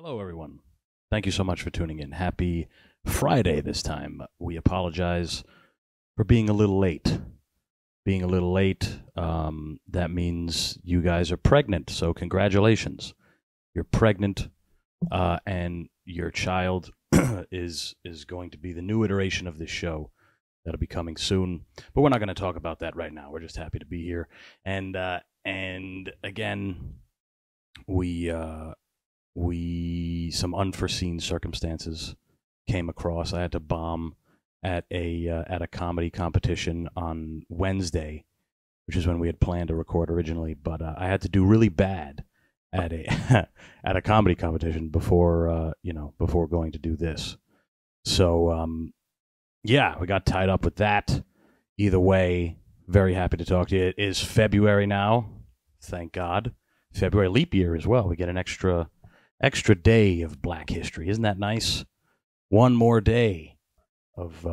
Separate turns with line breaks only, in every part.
Hello, everyone. Thank you so much for tuning in. Happy Friday this time. We apologize for being a little late. That means you guys are pregnant, so congratulations. You're pregnant, and your child is going to be the new iteration of this show. That'll be coming soon, but we're not going to talk about that right now. We're just happy to be here, and again, we some unforeseen circumstances came across. I had to bomb at a comedy competition on Wednesday, which is when we had planned to record originally. But I had to do really bad at a at a comedy competition before before going to do this. So yeah, we got tied up with that. Either way, very happy to talk to you. It is February now, thank God. February leap year as well. We get an extra day of Black history. Isn't that nice? One more day of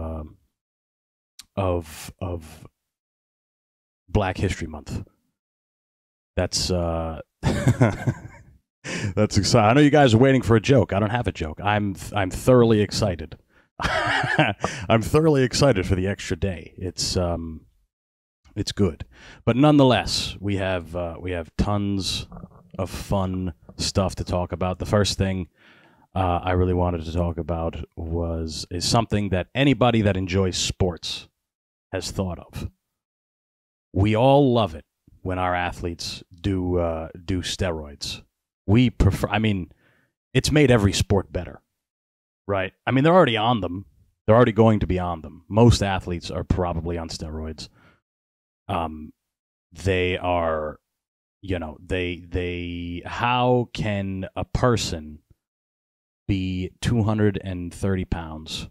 Black History Month. That's that's exciting. I know you guys are waiting for a joke. I don't have a joke. I'm thoroughly excited. I'm thoroughly excited for the extra day. It's good, but nonetheless, we have tons of fun stuff to talk about. The first thing I really wanted to talk about is something that anybody that enjoys sports has thought of. We all love it when our athletes do steroids. We prefer. I mean, it's made every sport better, right? I mean, they're already on them. They're already going to be on them. Most athletes are probably on steroids. They are, how can a person be 230 pounds,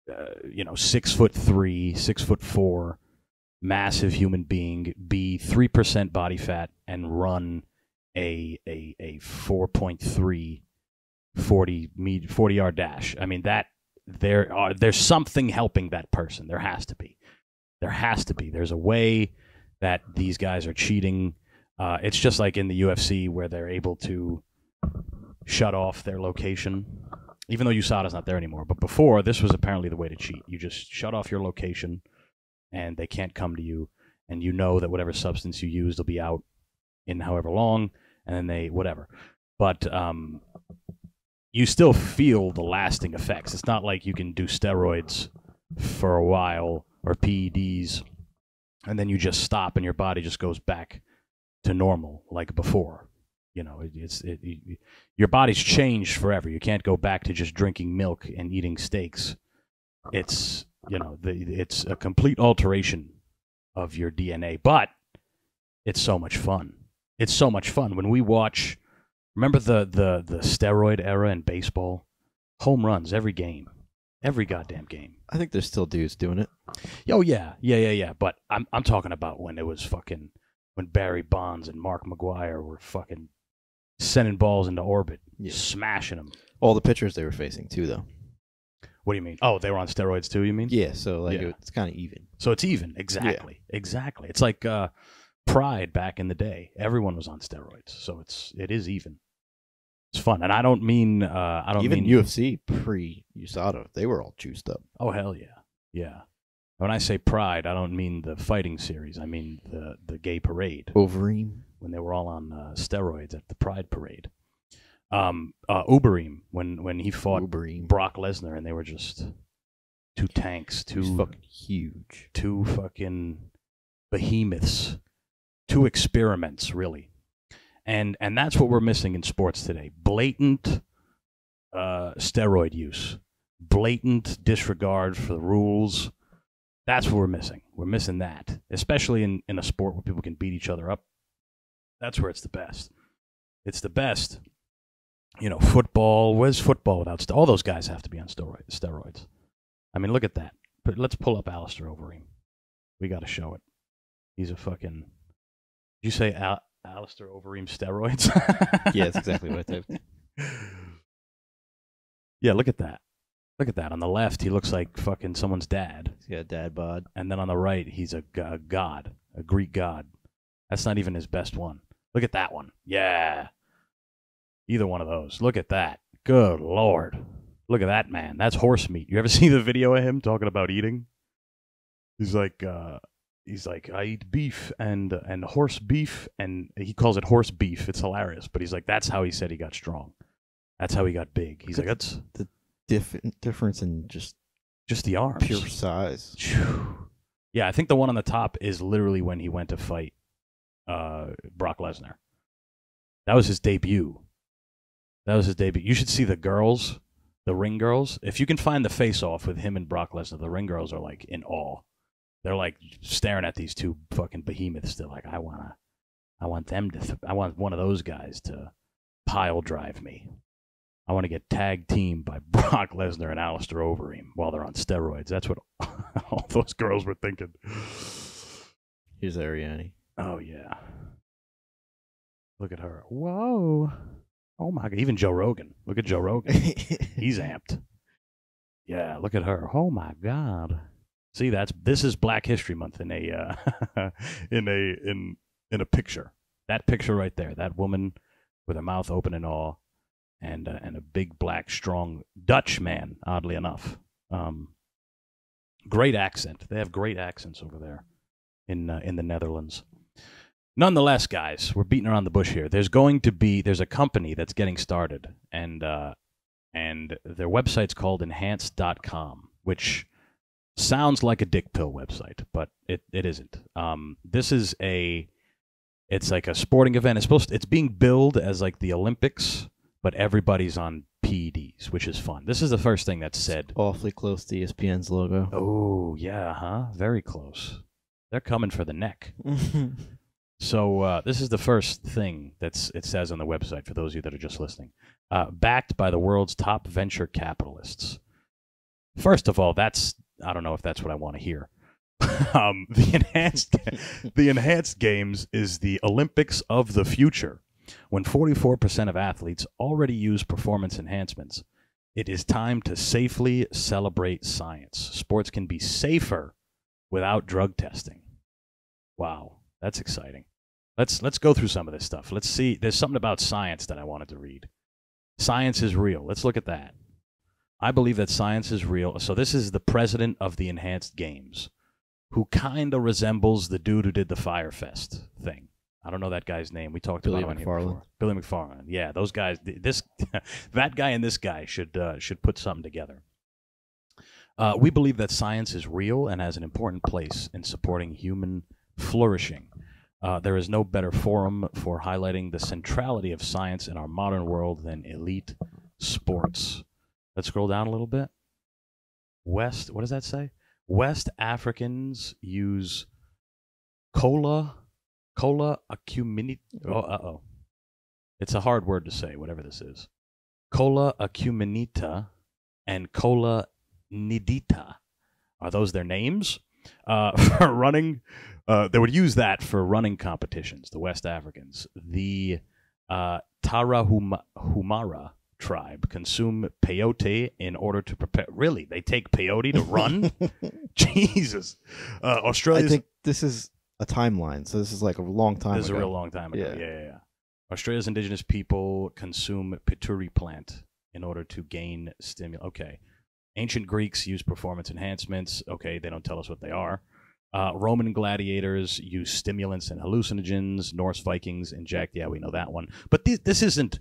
6'3", 6'4", massive human being, be 3% body fat and run a 4.3 40-yard dash? I mean, that there's something helping that person. There has to be. There's a way that these guys are cheating. It's just like in the UFC where they're able to shut off their location, even though USADA's not there anymore. But before, this was apparently the way to cheat. You just shut off your location, and they can't come to you, and you know that whatever substance you used will be out in however long, and then they whatever. But you still feel the lasting effects. It's not like you can do steroids for a while or PEDs, and then you just stop and your body just goes back to normal like before. Your body's changed forever. You can't go back to just drinking milk and eating steaks. It's it's a complete alteration of your DNA, but it's so much fun. It's so much fun when we watch. Remember the steroid era in baseball? Home runs every game. Every goddamn game.
I think there's still dudes doing it.
Oh yeah. But I'm talking about when it was when Barry Bonds and Mark McGwire were fucking sending balls into orbit, smashing them.
All the pitchers they were facing too, though.
What do you mean? Oh, they were on steroids too. You mean?
Yeah. So it's kind of even.
So it's even. Exactly. Yeah. Exactly. It's like Pride back in the day. Everyone was on steroids, so it is even. It's fun, and I don't mean
even UFC pre-USADA. They were all juiced up.
Oh hell yeah, yeah. When I say Pride, I don't mean the fighting series. I mean the gay parade.
Overeem,
when they were all on steroids at the Pride parade. Uberim, when he fought Brock Lesnar, and they were just two tanks,
two fucking huge,
two fucking behemoths, two experiments, really. And that's what we're missing in sports today. Blatant steroid use. Blatant disregard for the rules. That's what we're missing. We're missing that. Especially in a sport where people can beat each other up. That's where it's the best. It's the best. Football. Where's football without all those guys have to be on steroids. I mean, look at that. But let's pull up Alistair Overeem. We got to show it. He's a fucking... Did you say Alistair Overeem steroids?
Yeah, that's exactly what I typed.
Yeah, look at that. Look at that. On the left, he looks like fucking someone's dad.
He's got a dad bod.
And then on the right, he's a god, a Greek god. That's not even his best one. Look at that one. Yeah. Either one of those. Look at that. Good Lord. Look at that man. That's horse meat. You ever see the video of him talking about eating? He's like, I eat beef and horse beef, and he calls it horse beef. It's hilarious, but he's like, that's how he said he got strong. That's how he got big. He's like, that's
the difference in just
the arms,
pure size.
Yeah, I think the one on the top is literally when he went to fight Brock Lesnar. That was his debut. You should see the girls, the ring girls. If you can find the face-off with him and Brock Lesnar, the ring girls are like in awe. They're like staring at these two fucking behemoths. They're like, I want one of those guys to pile drive me. I want to get tag teamed by Brock Lesnar and Alistair Overeem while they're on steroids. That's what all those girls were thinking.
Here's Ariane.
Oh, yeah. Look at her. Whoa. Oh, my God. Even Joe Rogan. Look at Joe Rogan. He's amped. Yeah, look at her. Oh, my God. See, this is Black History Month in a in a picture. That picture right there. That woman with her mouth open in awe. And a big, black, strong Dutch man, oddly enough. Great accent. They have great accents over there in the Netherlands. Nonetheless, guys, we're beating around the bush here. There's a company that's getting started, and their website's called Enhanced.com, which sounds like a dick pill website, but it isn't. This is it's like a sporting event. It's being billed as like the Olympics, but everybody's on PEDs, which is fun. This is the first thing that's said.
Awfully close to ESPN's logo.
Oh, yeah, huh? Very close. They're coming for the neck. So this is the first thing it says on the website, for those of you that are just listening. Backed by the world's top venture capitalists. First of all, I don't know if that's what I want to hear. The Enhanced Games is the Olympics of the future. When 44% of athletes already use performance enhancements, it is time to safely celebrate science. Sports can be safer without drug testing. Wow, that's exciting. Let's go through some of this stuff. Let's see. There's something about science that I wanted to read. Science is real. Let's look at that. I believe that science is real. So this is the president of the Enhanced Games, who kind of resembles the dude who did the Fire Fest thing. I don't know that guy's name. We talked about him here before. Billy McFarland. Yeah, those guys. That guy and this guy should put something together. We believe that science is real and has an important place in supporting human flourishing. There is no better forum for highlighting the centrality of science in our modern world than elite sports. Let's scroll down a little bit. What does that say? West Africans use cola acuminita. Oh, it's a hard word to say, whatever this is. Cola acuminita and cola nidita. Are those their names? For running, they would use that for running competitions, the West Africans. The Tarahumara tribe consume peyote in order to prepare. Really? They take peyote to run? Jesus. Australia.
I think this is a timeline, so this is like a long time ago.
This is a real long time ago. Yeah. Australia's indigenous people consume pituri plant in order to gain stimulus. Okay. Ancient Greeks use performance enhancements. Okay, they don't tell us what they are. Roman gladiators use stimulants and hallucinogens. Norse Vikings inject. Yeah, we know that one. But this isn't.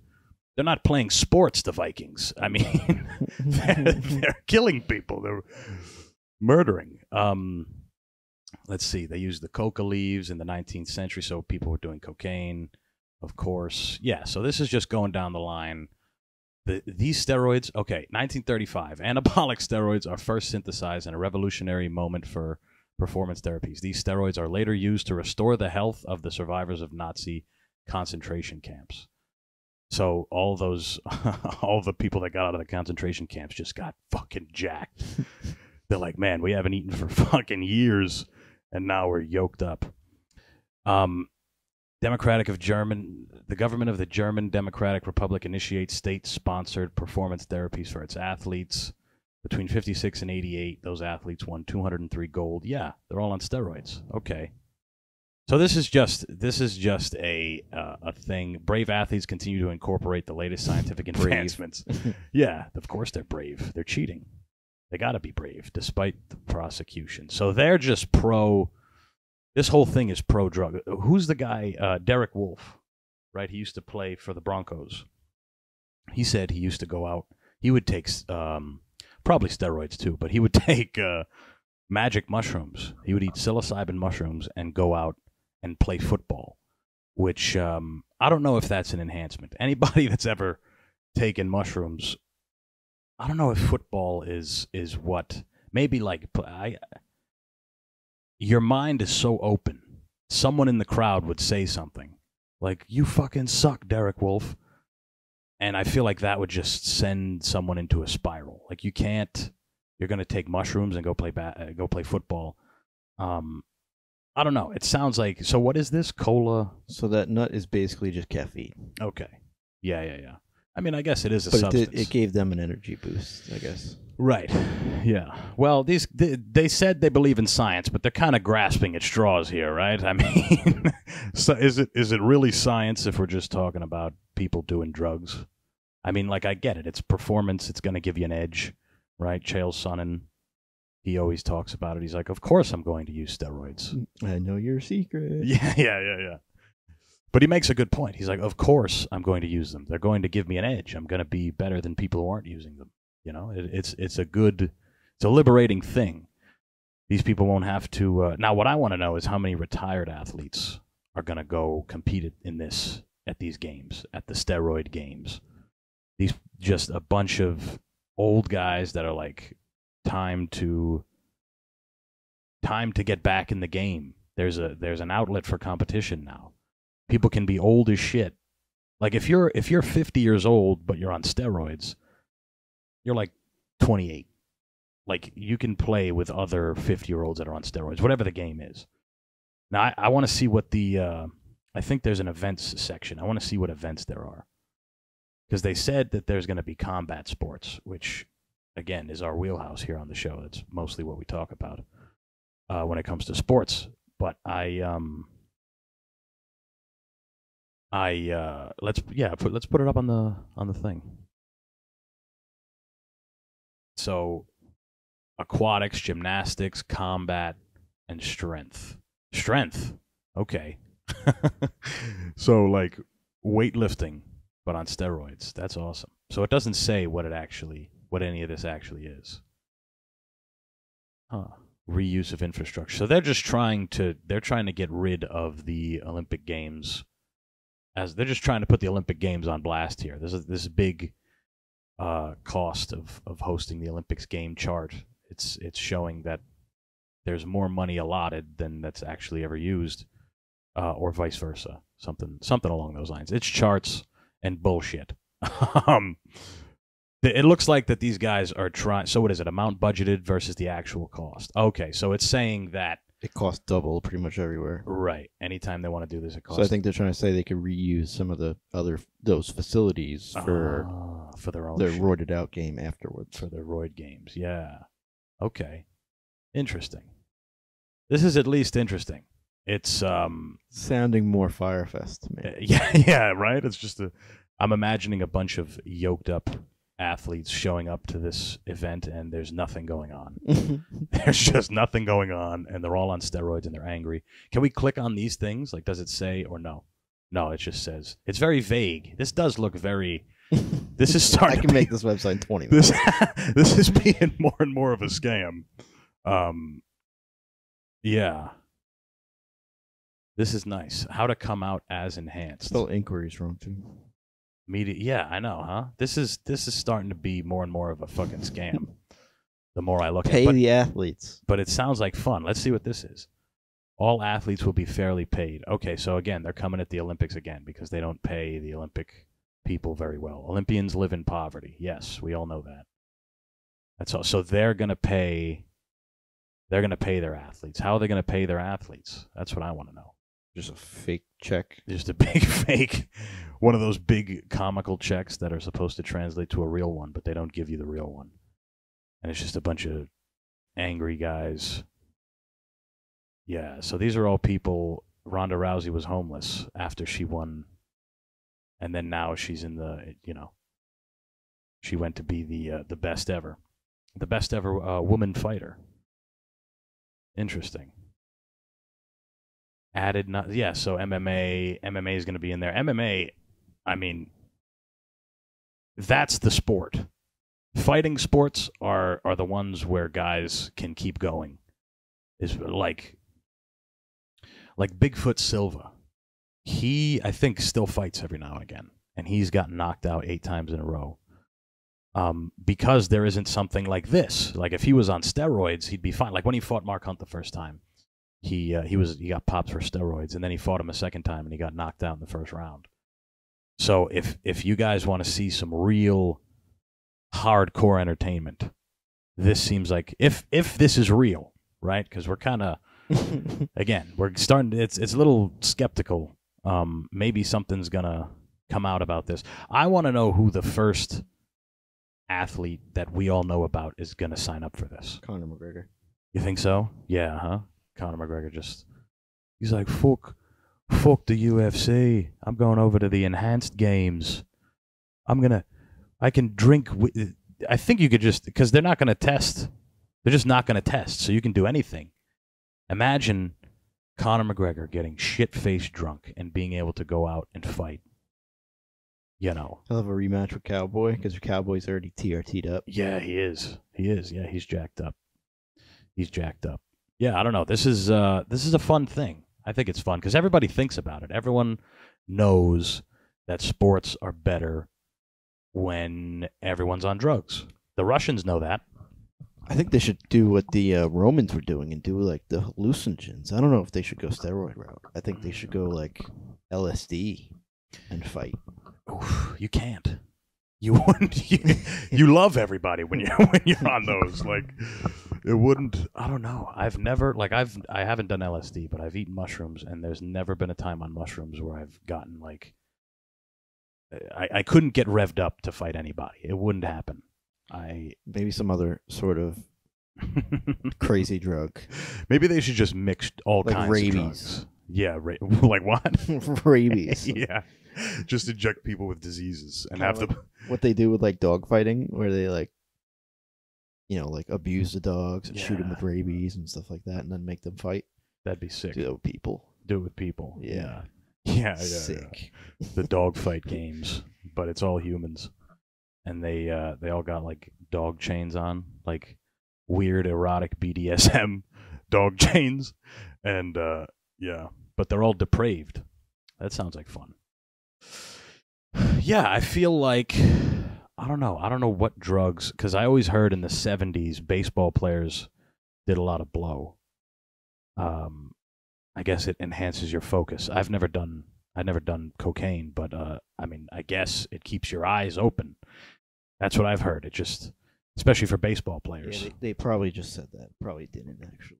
They're not playing sports, the Vikings. I mean, they're killing people. They're murdering. Let's see. They used the coca leaves in the 19th century, so people were doing cocaine, of course. Yeah, so this is just going down the line. These steroids, okay, 1935. Anabolic steroids are first synthesized in a revolutionary moment for performance therapies. These steroids are later used to restore the health of the survivors of Nazi concentration camps. So all the people that got out of the concentration camps just got fucking jacked. They're like, man, we haven't eaten for fucking years, and now we're yoked up. The government of the German Democratic Republic initiates state-sponsored performance therapies for its athletes. Between 56 and 88, those athletes won 203 gold. Yeah, they're all on steroids. Okay. So this is just a thing. Brave athletes continue to incorporate the latest scientific advancements. Yeah, of course they're brave. They're cheating. They got to be brave, despite the prosecution. So they're just pro. This whole thing is pro drug. Who's the guy? Derek Wolfe, right? He used to play for the Broncos. He said he used to go out. He would take probably steroids too, but he would take magic mushrooms. He would eat psilocybin mushrooms and go out and play football, which I don't know if that's an enhancement. Anybody that's ever taken mushrooms, I don't know if football is what. Maybe like your mind is so open. Someone in the crowd would say something like, "You fucking suck, Derek Wolfe," and I feel like that would just send someone into a spiral. Like you can't. You're going to take mushrooms and go play football. I don't know. It sounds like. So what is this? Cola?
So that nut is basically just caffeine.
Okay. Yeah. I mean, I guess it is a
But
substance.
it gave them an energy boost, I guess.
Right. Yeah. Well, they said they believe in science, but they're kind of grasping at straws here, right? I mean, so is it really science if we're just talking about people doing drugs? I mean, like I get it. It's performance. It's going to give you an edge, right? Chael Sonnen, he always talks about it. He's like, of course I'm going to use steroids.
I know your secret.
Yeah. But he makes a good point. He's like, of course I'm going to use them. They're going to give me an edge. I'm going to be better than people who aren't using them. You know, it's a liberating thing. These people won't have to. Now, what I want to know is how many retired athletes are going to go compete at these games, at the steroid games. These just a bunch of old guys that are like, time to get back in the game. There's an outlet for competition now. People can be old as shit. Like if you're 50 years old but you're on steroids, you're like 28. Like you can play with other 50-year-olds that are on steroids, whatever the game is. Now I want to see what I think there's an events section. I want to see what events there are. Because they said that there's going to be combat sports, which again is our wheelhouse here on the show. That's mostly what we talk about when it comes to sports. But let's put it up on the thing. So, aquatics, gymnastics, combat, and strength. Strength, okay. So like weightlifting, but on steroids. That's awesome. So it doesn't say what any of this actually is. Huh. Reuse of infrastructure. So they're trying to get rid of the Olympic Games. As they're just trying to put the Olympic Games on blast here. There's this big cost of hosting the Olympics game chart. It's showing that there's more money allotted than that's actually ever used, or vice versa. Something along those lines. It's charts and bullshit. It looks like that these guys are trying. So what is it? Amount budgeted versus the actual cost. Okay, so it's saying that
it costs double pretty much everywhere.
Right. Anytime they want to do this, it costs.
So I think they're trying to say they could reuse some of those facilities for
their own
roided out game afterwards.
For their roid games. Yeah. Okay. Interesting. This is at least interesting. It's
sounding more Firefest to me.
Yeah, right. It's just I'm imagining a bunch of yoked up athletes showing up to this event and there's nothing going on. There's just nothing going on and they're all on steroids and they're angry. Can we click on these things? Like, does it say or no? No, it just says. It's very vague. This does look very. This is starting.
I can make this website in 20
minutes. This is being more and more of a scam. Yeah. This is nice. How to come out as enhanced.
Spell inquiries wrong too.
Media, yeah, I know, huh? This is starting to be more and more of a fucking scam. The more I look at it.
Pay the athletes.
But it sounds like fun. Let's see what this is. All athletes will be fairly paid. Okay, so again, they're coming at the Olympics again because they don't pay the Olympic people very well. Olympians live in poverty. Yes, we all know that. That's all. So they're going to pay their athletes. How are they going to pay their athletes? That's what I want to know.
Just a fake check.
Just a big fake. One of those big comical checks that are supposed to translate to a real one, but they don't give you the real one. And it's just a bunch of angry guys. Yeah, so these are all people Ronda Rousey was homeless after she won, and then now she's in the she went to be the best ever woman fighter. Interesting. Added not yeah. So MMA is going to be in there. MMA, I mean, that's the sport. Fighting sports are the ones where guys can keep going. Is like Bigfoot Silva. He, I think, still fights every now and again, and he's gotten knocked out 8 times in a row. Because there isn't something like this. Like if he was on steroids, he'd be fine. Like when he fought Mark Hunt the first time, he got popped for steroids, and then he fought him a second time, and he got knocked out in the first round. So if you guys want to see some real hardcore entertainment, this seems like if this is real, right? Because we're kind of again we're starting. It's a little skeptical. Maybe something's gonna come out about this. I want to know who the first athlete that we all know about is gonna sign up for this.
Conor McGregor.
You think so? Yeah, huh? Conor McGregor he's like, fuck the UFC. I'm going over to the enhanced games. I can drink. I think you could just, because they're not going to test. They're just not going to test, so you can do anything. Imagine Conor McGregor getting shit-faced drunk and being able to go out and fight. You know.
He'll have a rematch with Cowboy, because Cowboy's already TRT'd up.
Yeah, he is. Yeah, he's jacked up. Yeah, I don't know. This is a fun thing. I think it's fun because everybody thinks about it. Everyone knows that sports are better when everyone's on drugs. The Russians know that.
I think they should do what the Romans were doing and do like the hallucinogens. I don't know if they should go steroid route. I think they should go like LSD and fight.
Oof, you can't. You wouldn't. You love everybody when you're on those. Like it wouldn't. I don't know. I haven't done LSD, but I've eaten mushrooms, and there's never been a time on mushrooms where I've gotten like. I couldn't get revved up to fight anybody. It wouldn't happen.
Maybe some other sort of crazy drug.
Maybe they should just mix all
like
kinds
rabies.
of drugs. Yeah, like what?
Rabies.
Yeah, just inject people with diseases and
Kinda
have
like
them.
what they do with like dog fighting, where they like, like abuse the dogs and shoot them with rabies and stuff like that, and then make them fight.
That'd be sick.
Do it with people.
Do it with people.
Yeah.
Yeah.
Sick.
Yeah. The dog fight games, but it's all humans, and they all got like dog chains on, like weird erotic BDSM dog chains, and yeah, but they're all depraved. That sounds like fun. Yeah, I feel like I don't know what drugs, because I always heard in the 70s baseball players did a lot of blow. I guess it enhances your focus. I've never done cocaine, but I mean, I guess it keeps your eyes open. That's what I've heard. It just, especially for baseball players.
Yeah, they probably just said that. Probably didn't actually.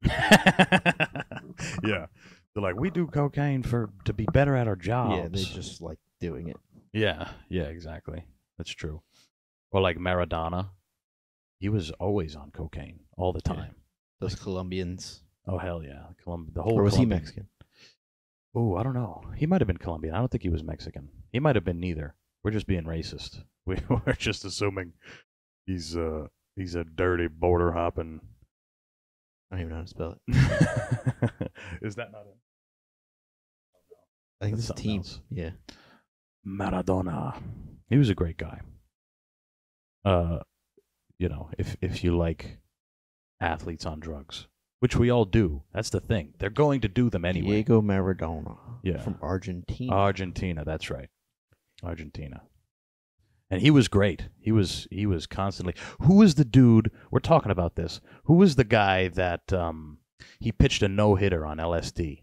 Yeah, they're like, we do cocaine to be better at our jobs.
Yeah, they just like doing it.
Yeah, exactly. That's true. Or like Maradona, he was always on cocaine all the time.
Those Colombians.
Oh hell yeah, the whole.
Or was
Colombian.
he Mexican?
Oh, I don't know. He might have been Colombian. I don't think he was Mexican. He might have been neither. We're just being racist. We're just assuming he's a dirty border hopping.
I don't even know how to spell it.
Is that not it?
I think
That's
it's a team.
else.
Yeah.
Maradona. He was a great guy. If you like athletes on drugs, which we all do. That's the thing. They're going to do them anyway.
Diego Maradona.
Yeah.
From Argentina.
Argentina, that's right. Argentina. And he was great. He was constantly. Who was the dude? We're talking about this. Who was the guy that he pitched a no-hitter on LSD?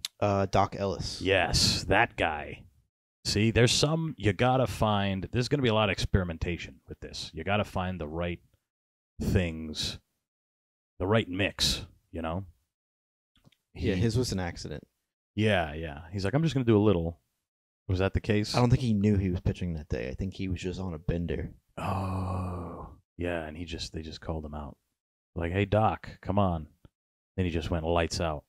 Doc Ellis.
Yes, that guy. See, you gotta find. There's gonna be a lot of experimentation with this. You gotta find the right things, the right mix.
Yeah, his was an accident.
Yeah. He's like, I'm just gonna do a little. Was that the case?
I don't think he knew he was pitching that day. I think he was just on a bender.
Oh, yeah, and they just called him out. Like, hey, Doc, come on. Then he just went lights out.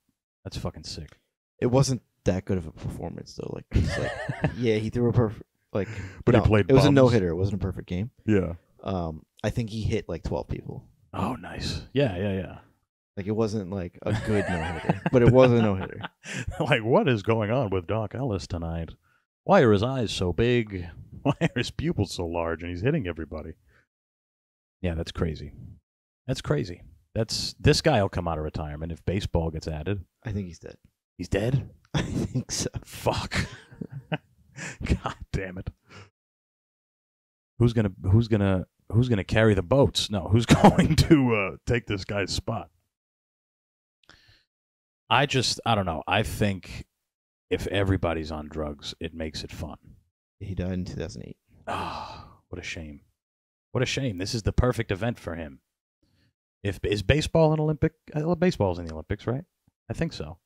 That's fucking sick.
It wasn't that good of a performance though. Like, it's like yeah, he threw a perfect like.
But
no,
he played.
It was a
bums.
no hitter. It wasn't a perfect game.
Yeah.
I think he hit like 12 people.
Oh, nice. Yeah.
Like it wasn't like a good no hitter, but it was a no hitter.
Like, what is going on with Doc Ellis tonight? Why are his eyes so big? Why are his pupils so large? And he's hitting everybody. Yeah, that's crazy. That's crazy. This guy will come out of retirement if baseball gets added.
I think he's dead.
He's dead?
I think so.
Fuck. God damn it. Who's gonna carry the boats? No, who's going to take this guy's spot? I don't know. I think if everybody's on drugs, it makes it fun.
He died in 2008.
Oh, what a shame. What a shame. This is the perfect event for him. Is baseball an Olympic? Baseball's in the Olympics, right? I think so.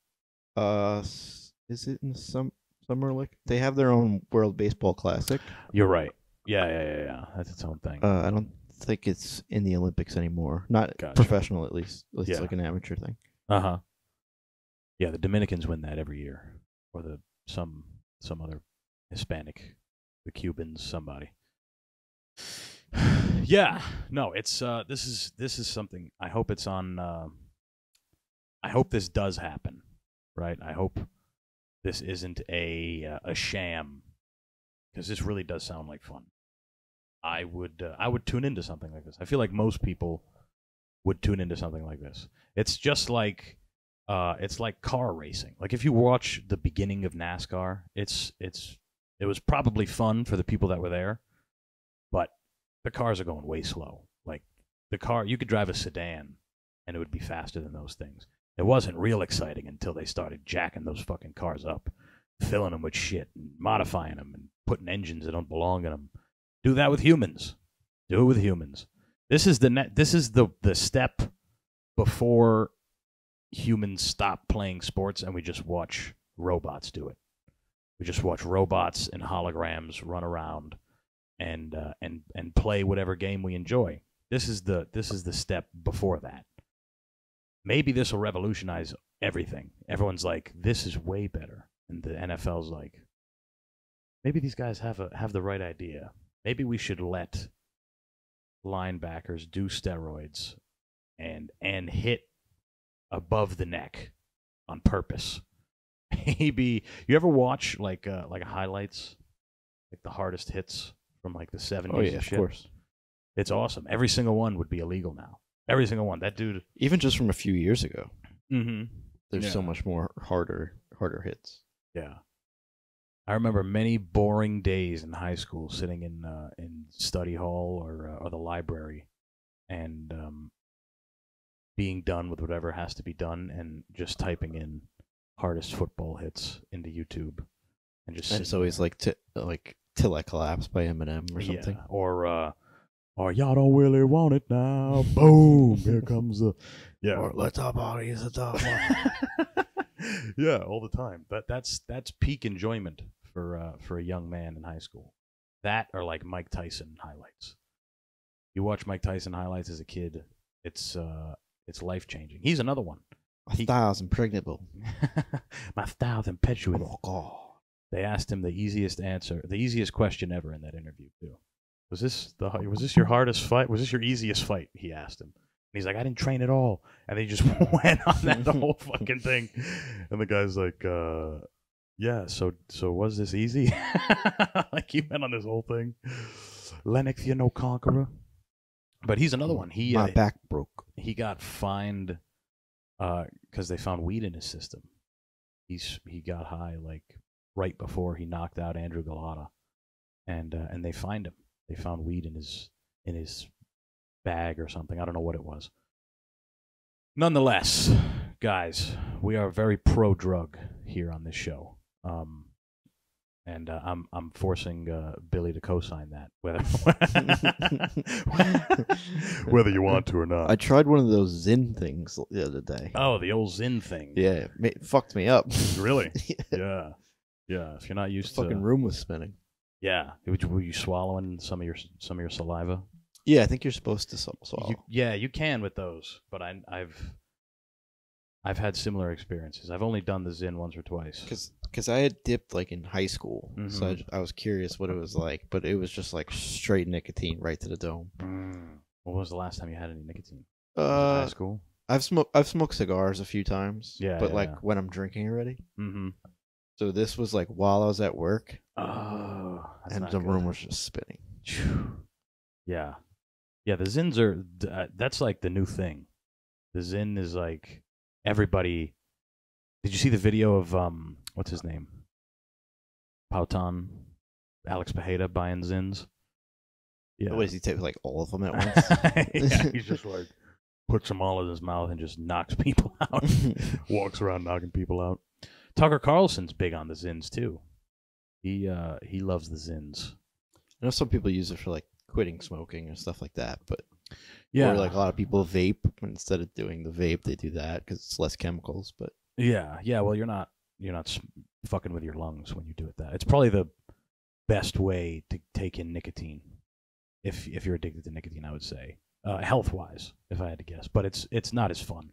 Is it in the summer? Like they have their own World Baseball Classic.
You're right. Yeah. That's its own thing.
I don't think it's in the Olympics anymore. Not
Gotcha.
professional, at least. It's
Yeah.
like an amateur thing.
Uh-huh. Yeah, the Dominicans win that every year, or some other Hispanic, the Cubans, somebody. Yeah, no, it's this is something. I hope it's on. I hope this does happen, right? I hope this isn't a sham, because this really does sound like fun. I would tune into something like this. I feel like most people would tune into something like this. It's just like. It's like car racing. Like if you watch the beginning of NASCAR, it was probably fun for the people that were there, but the cars are going way slow. Like you could drive a sedan and it would be faster than those things. It wasn't real exciting until they started jacking those fucking cars up, filling them with shit and modifying them and putting engines that don't belong in them. Do that with humans. Do it with humans. This is the step before humans stop playing sports and we just watch robots do it. We just watch robots and holograms run around and play whatever game we enjoy. This is the step before that. Maybe this will revolutionize everything. Everyone's like, this is way better, and the NFL's like, maybe these guys have the right idea. Maybe we should let linebackers do steroids and hit above the neck on purpose. Maybe you ever watch like highlights, like the hardest hits from like the 70s?
Oh yeah,
and shit?
of course.
It's awesome. Every single one would be illegal now. Every single one. That dude.
Even just from a few years ago.
Mm-hmm.
There's so much more harder hits.
Yeah. I remember many boring days in high school, sitting in study hall or the library, and being done with whatever has to be done, and just typing in hardest football hits into YouTube, and just.
And it's always like Till I Collapse by Eminem or something.
Yeah. Or y'all don't really want it now. Boom! Here comes the. Yeah.
Or let's our bodies a tough one.
Yeah, all the time. That's peak enjoyment for a young man in high school. That or like Mike Tyson highlights. You watch Mike Tyson highlights as a kid, it's life changing. He's another one.
My style's impregnable.
My style's impetuous.
Oh God.
They asked him the easiest question ever in that interview too. Was this your hardest fight? Was this your easiest fight? He asked him. And he's like, I didn't train at all. And they just went on that the whole fucking thing. And the guy's like, yeah, so was this easy? Like, he went on this whole thing. Lennox, you know, conqueror. But he's another one.
My back broke.
He got fined because they found weed in his system. He got high like right before he knocked out Andrew Galata. And they fined him. They found weed in his bag or something. I don't know what it was. Nonetheless, guys, we are very pro-drug here on this show. And I'm forcing Billy to co-sign that, whether you want to or not.
I tried one of those Zyn things the other day.
Oh, the old Zyn thing.
Yeah, it fucked me up.
Really? Yeah. If you're not used
the
to,
fucking room was spinning.
Yeah. Were you swallowing some of your saliva?
Yeah, I think you're supposed to swallow.
You can with those, but I've had similar experiences. I've only done the Zyn once or twice.
Because because I had dipped like in high school, so
Mhm.
I was curious what it was like, but it was just like straight nicotine right to the dome.
When was the last time you had any nicotine? Was it high
Uh,
school?
I've smoked cigars a few times,
Yeah,
but
yeah,
like
yeah.
when I'm drinking already.
Mm-hmm.
So this was like while I was at work,
Oh, that's
and
not
the
good.
room was just spinning.
Yeah, yeah. The Zins are that's like the new thing. The Zin is like everybody. Did you see the video of what's his name? Pautan, Alex Pajeda buying Zins. Yeah.
What does he take like all of them at once?
Yeah, he's just like puts them all in his mouth and just knocks people out. Walks around knocking people out. Tucker Carlson's big on the Zins too. He loves the Zins.
I know some people use it for like quitting smoking and stuff like that, but
Yeah,
or like a lot of people vape instead of doing the vape, they do that because it's less chemicals. But
yeah. Well, you're not fucking with your lungs when you do it. That it's probably the best way to take in nicotine. If you're addicted to nicotine, I would say health wise, if I had to guess. But it's not as fun.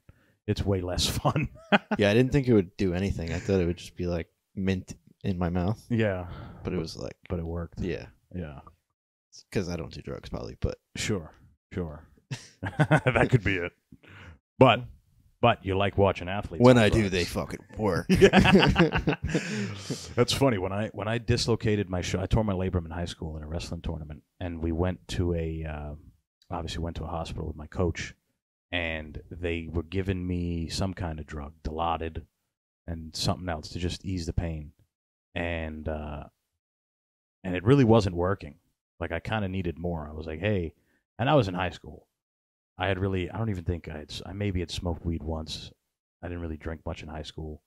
It's way less fun.
yeah, I didn't think it would do anything. I thought it would just be like mint in my mouth,
Yeah,
but it was like,
but it worked.
yeah,
Yeah,
because I don't do drugs probably, but
sure. That could be it. But you like watching athletes.
when
on
I do,
drugs.
they fucking work.
That's funny. When I dislocated my I tore my labrum in high school in a wrestling tournament, and we went to obviously went to a hospital with my coach, and they were giving me some kind of drug, Dilaudid, and something else to just ease the pain, and it really wasn't working. Like I kind of needed more. I was like, hey, and I was in high school. I don't even think I maybe had smoked weed once. I didn't really drink much in high school.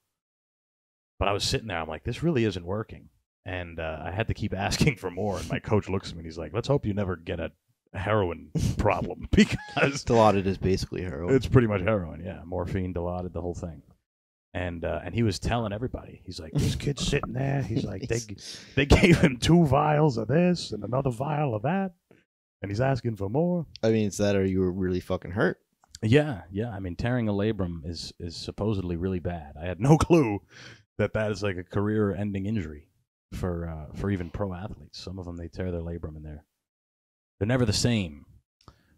But I was sitting there, I'm like, this really isn't working. And I had to keep asking for more. And my coach looks at me and he's like, let's hope you never get a heroin problem because
Dilaudid is basically heroin.
it's pretty much heroin, yeah. Morphine, Dilaudid, the whole thing. And he was telling everybody, he's like, this kid's sitting there. He's like, they gave him 2 vials of this and another vial of that. And he's asking for more.
I mean, it's that or you were really fucking hurt.
Yeah. I mean, tearing a labrum is supposedly really bad. I had no clue that is like a career-ending injury for even pro athletes. Some of them, they tear their labrum and they're never the same.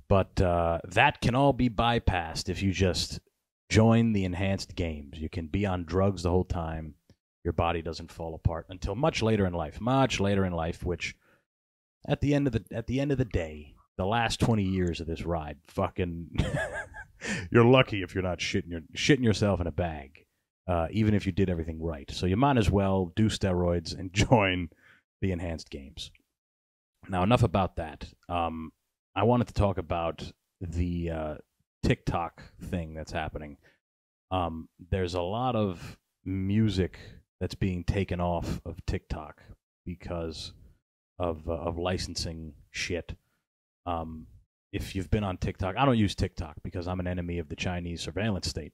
But that can all be bypassed if you just join the enhanced games. You can be on drugs the whole time. Your body doesn't fall apart until much later in life. Which at the end of the day, the last 20 years of this ride, fucking, you're lucky if you're not shitting yourself in a bag, even if you did everything right. So you might as well do steroids and join the enhanced games. Now, enough about that. I wanted to talk about the TikTok thing that's happening. There's a lot of music that's being taken off of TikTok because of licensing shit. If you've been on TikTok, I don't use TikTok because I'm an enemy of the Chinese surveillance state.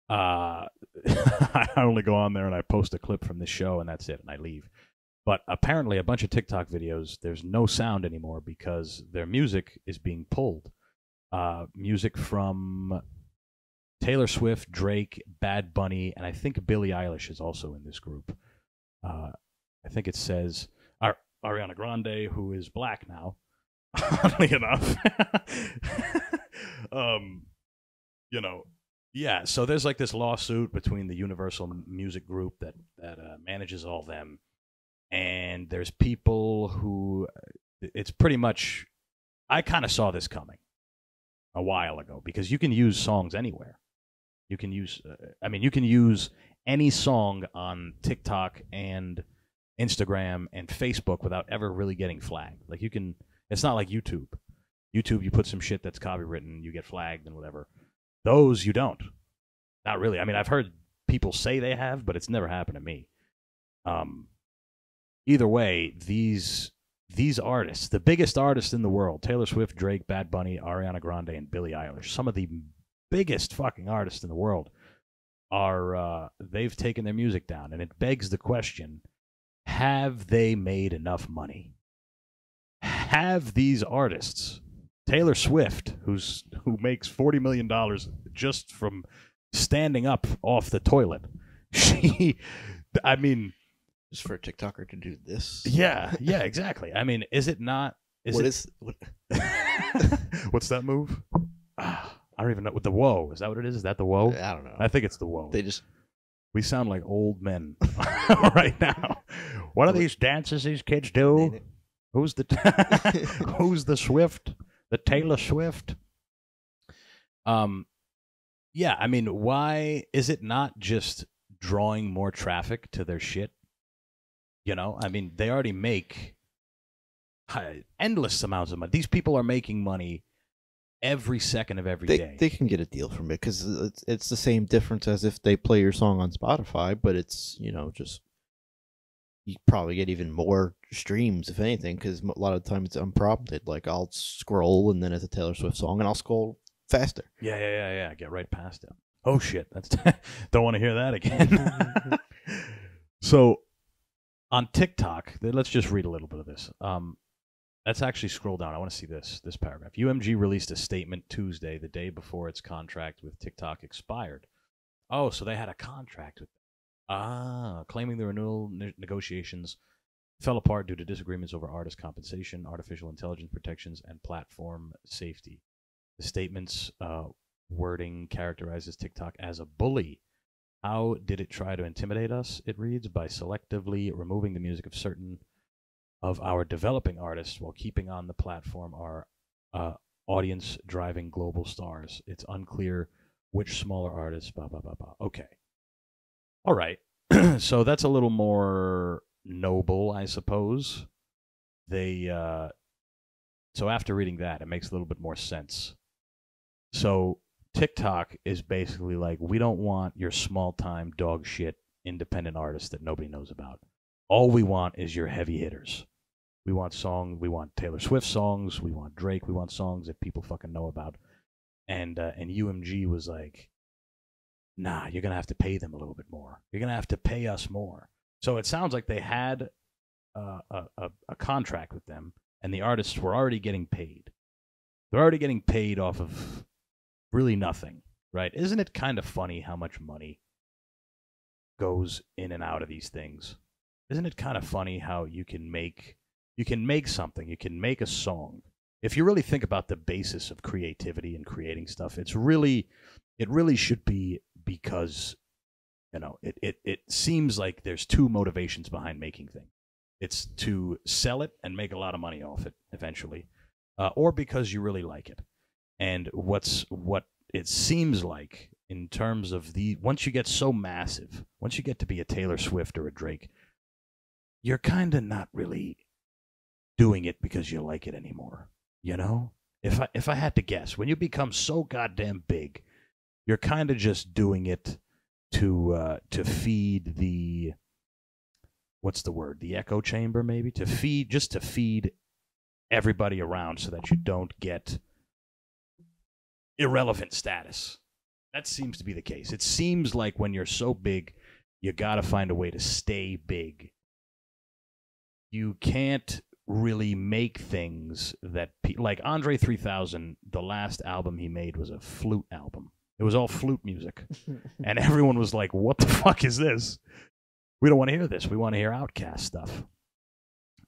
I only go on there and I post a clip from this show and that's it, and I leave. But apparently, a bunch of TikTok videos, there's no sound anymore because their music is being pulled. Music from Taylor Swift, Drake, Bad Bunny, and I think Billie Eilish is also in this group. I think it says Ariana Grande, who is black now, oddly enough. Yeah, so there's like this lawsuit between the Universal Music Group that manages all them, and there's people who, it's pretty much, I kind of saw this coming a while ago because you can use songs anywhere. You can use, you can use any song on TikTok and Instagram and Facebook without ever really getting flagged. Like you can, it's not like YouTube. YouTube, you put some shit that's copywritten, you get flagged and whatever. Those you don't. Not really. I mean, I've heard people say they have, but it's never happened to me. Either way, these artists, the biggest artists in the world, Taylor Swift, Drake, Bad Bunny, Ariana Grande, and Billie Eilish, some of the biggest fucking artists in the world, are they've taken their music down, and it begs the question: have they made enough money? Have these artists, Taylor Swift, who makes $40 million just from standing up off the toilet, I mean,
just for a TikToker to do this.
yeah, exactly. I mean, is it not? What's that move? I don't even know. With the whoa, is that what it is? Is that the whoa?
I don't know.
I think it's the whoa.
We
sound like old men right now. What are these dances these kids do? Who's the Swift? The Taylor Swift? Yeah, I mean, why is it not just drawing more traffic to their shit? You know, I mean, they already make endless amounts of money. These people are making money every second of every day.
They can get a deal from it because it's the same difference as if they play your song on Spotify, but it's, just you probably get even more streams, if anything, because a lot of the time it's unprompted. Like, I'll scroll, and then it's a Taylor Swift song, and I'll scroll faster.
Yeah. Get right past it. Oh, shit. That's don't want to hear that again. So, on TikTok, let's just read a little bit of this. Let's actually scroll down. I want to see this paragraph. UMG released a statement Tuesday, the day before its contract with TikTok expired. Oh, so they had a contract with them. Claiming the renewal negotiations fell apart due to disagreements over artist compensation, artificial intelligence protections, and platform safety. The statement's wording characterizes TikTok as a bully. How did it try to intimidate us? It reads, by selectively removing the music of certain of our developing artists while keeping on the platform our audience-driving global stars. It's unclear which smaller artists, blah, blah, blah, blah. Okay. All right. So that's a little more noble, I suppose. So after reading that, it makes a little bit more sense. So TikTok is basically like, we don't want your small-time dog shit independent artists that nobody knows about. All we want is your heavy hitters. We want Taylor Swift songs, we want Drake, we want songs that people fucking know about. And UMG was like, nah, you're going to have to pay them a little bit more. You're going to have to pay us more. So it sounds like they had a contract with them, and the artists were already getting paid. They're already getting paid off of really nothing, right? Isn't it kind of funny how much money goes in and out of these things? Isn't it kind of funny how you can make something, you can make a song. If you really think about the basis of creativity and creating stuff, it really should be because, it seems like there's two motivations behind making things. It's to sell it and make a lot of money off it eventually, or because you really like it. And what it seems like in terms of once you get so massive, once you get to be a Taylor Swift or a Drake, you're kind of not really doing it because you like it anymore. If I had to guess, when you become so goddamn big, you're kind of just doing it to feed the, what's the word? The echo chamber, maybe? To feed everybody around so that you don't get irrelevant status. That seems to be the case. It seems like when you're so big, you got to find a way to stay big. You can't really make things that like Andre 3000, the last album he made was a flute album. It was all flute music. And everyone was like, what the fuck is this? We don't want to hear this. We want to hear Outkast stuff.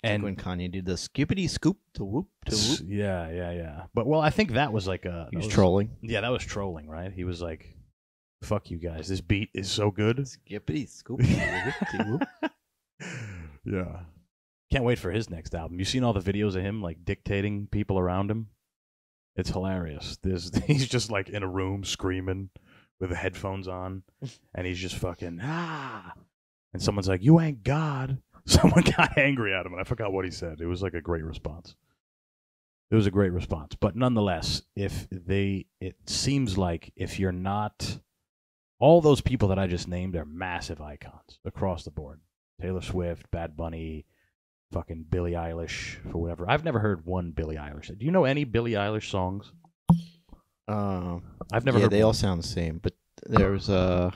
And like when Kanye did the skippity scoop to whoop to whoop.
Yeah. But I think that was like
he was trolling.
Yeah, that was trolling, right? He was like, fuck you guys. This beat is so good.
Skippity scoop to whoop to whoop.
Yeah. Can't wait for his next album. You seen all the videos of him like dictating people around him? It's hilarious. He's just like in a room screaming with the headphones on, and he's just fucking and someone's like, "You ain't God." Someone got angry at him, and I forgot what he said. It was like a great response. It was a great response, but nonetheless, it seems like if you're not, all those people that I just named are massive icons across the board. Taylor Swift, Bad Bunny, fucking Billie Eilish, for whatever. I've never heard one Billie Eilish. Do you know any Billie Eilish songs? I've never heard
they
one.
all sound the same, but there's the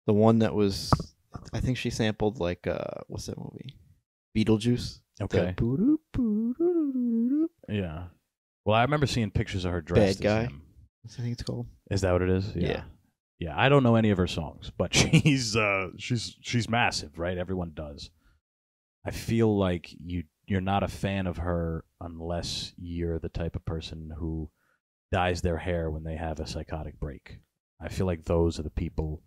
one that was, I think she sampled like what's that movie? Beetlejuice.
Okay. Yeah. Well, I remember seeing pictures of her dressed
Bad Guy.
as him.
I think it's called.
Is that what it is?
Yeah.
Yeah, I don't know any of her songs, but she's massive, right? Everyone does. I feel like you're not a fan of her unless you're the type of person who dyes their hair when they have a psychotic break. I feel like those are the people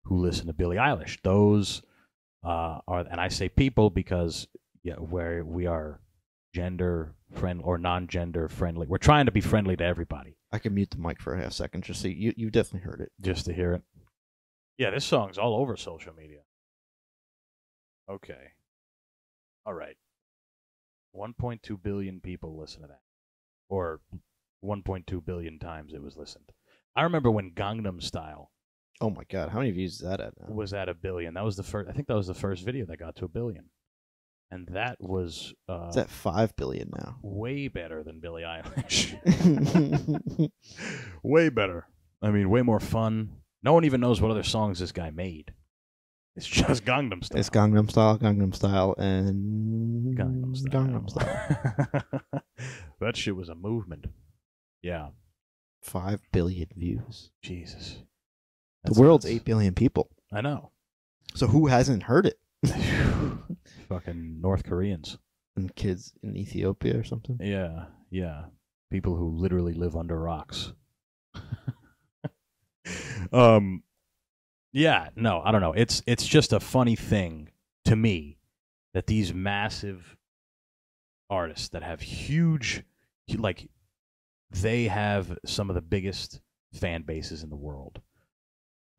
who listen to Billie Eilish. Those are, and I say people because where we are gender friendly or non-gender friendly. We're trying to be friendly to everybody.
I can mute the mic for a half second just so you definitely heard it.
Just to hear it. Yeah, this song's all over social media. Okay. All right. 1.2 billion people listen to that. Or 1.2 billion times it was listened. I remember when Gangnam Style.
Oh my God, how many views is that at now?
Was at 1 billion. That was the first. I think that was the first video that got to 1 billion. And that was
it's at 5 billion now.
Way better than Billie Eilish. Way better. I mean, way more fun. No one even knows what other songs this guy made. It's just Gangnam Style.
It's Gangnam Style, and
Gangnam Style. That shit was a movement. Yeah.
5 billion views.
Jesus.
The world's 8 billion people.
I know.
So who hasn't heard it?
Fucking North Koreans.
And kids in Ethiopia or something?
Yeah, yeah. People who literally live under rocks. Yeah, no, I don't know. It's just a funny thing to me that these massive artists that have huge, like, they have some of the biggest fan bases in the world.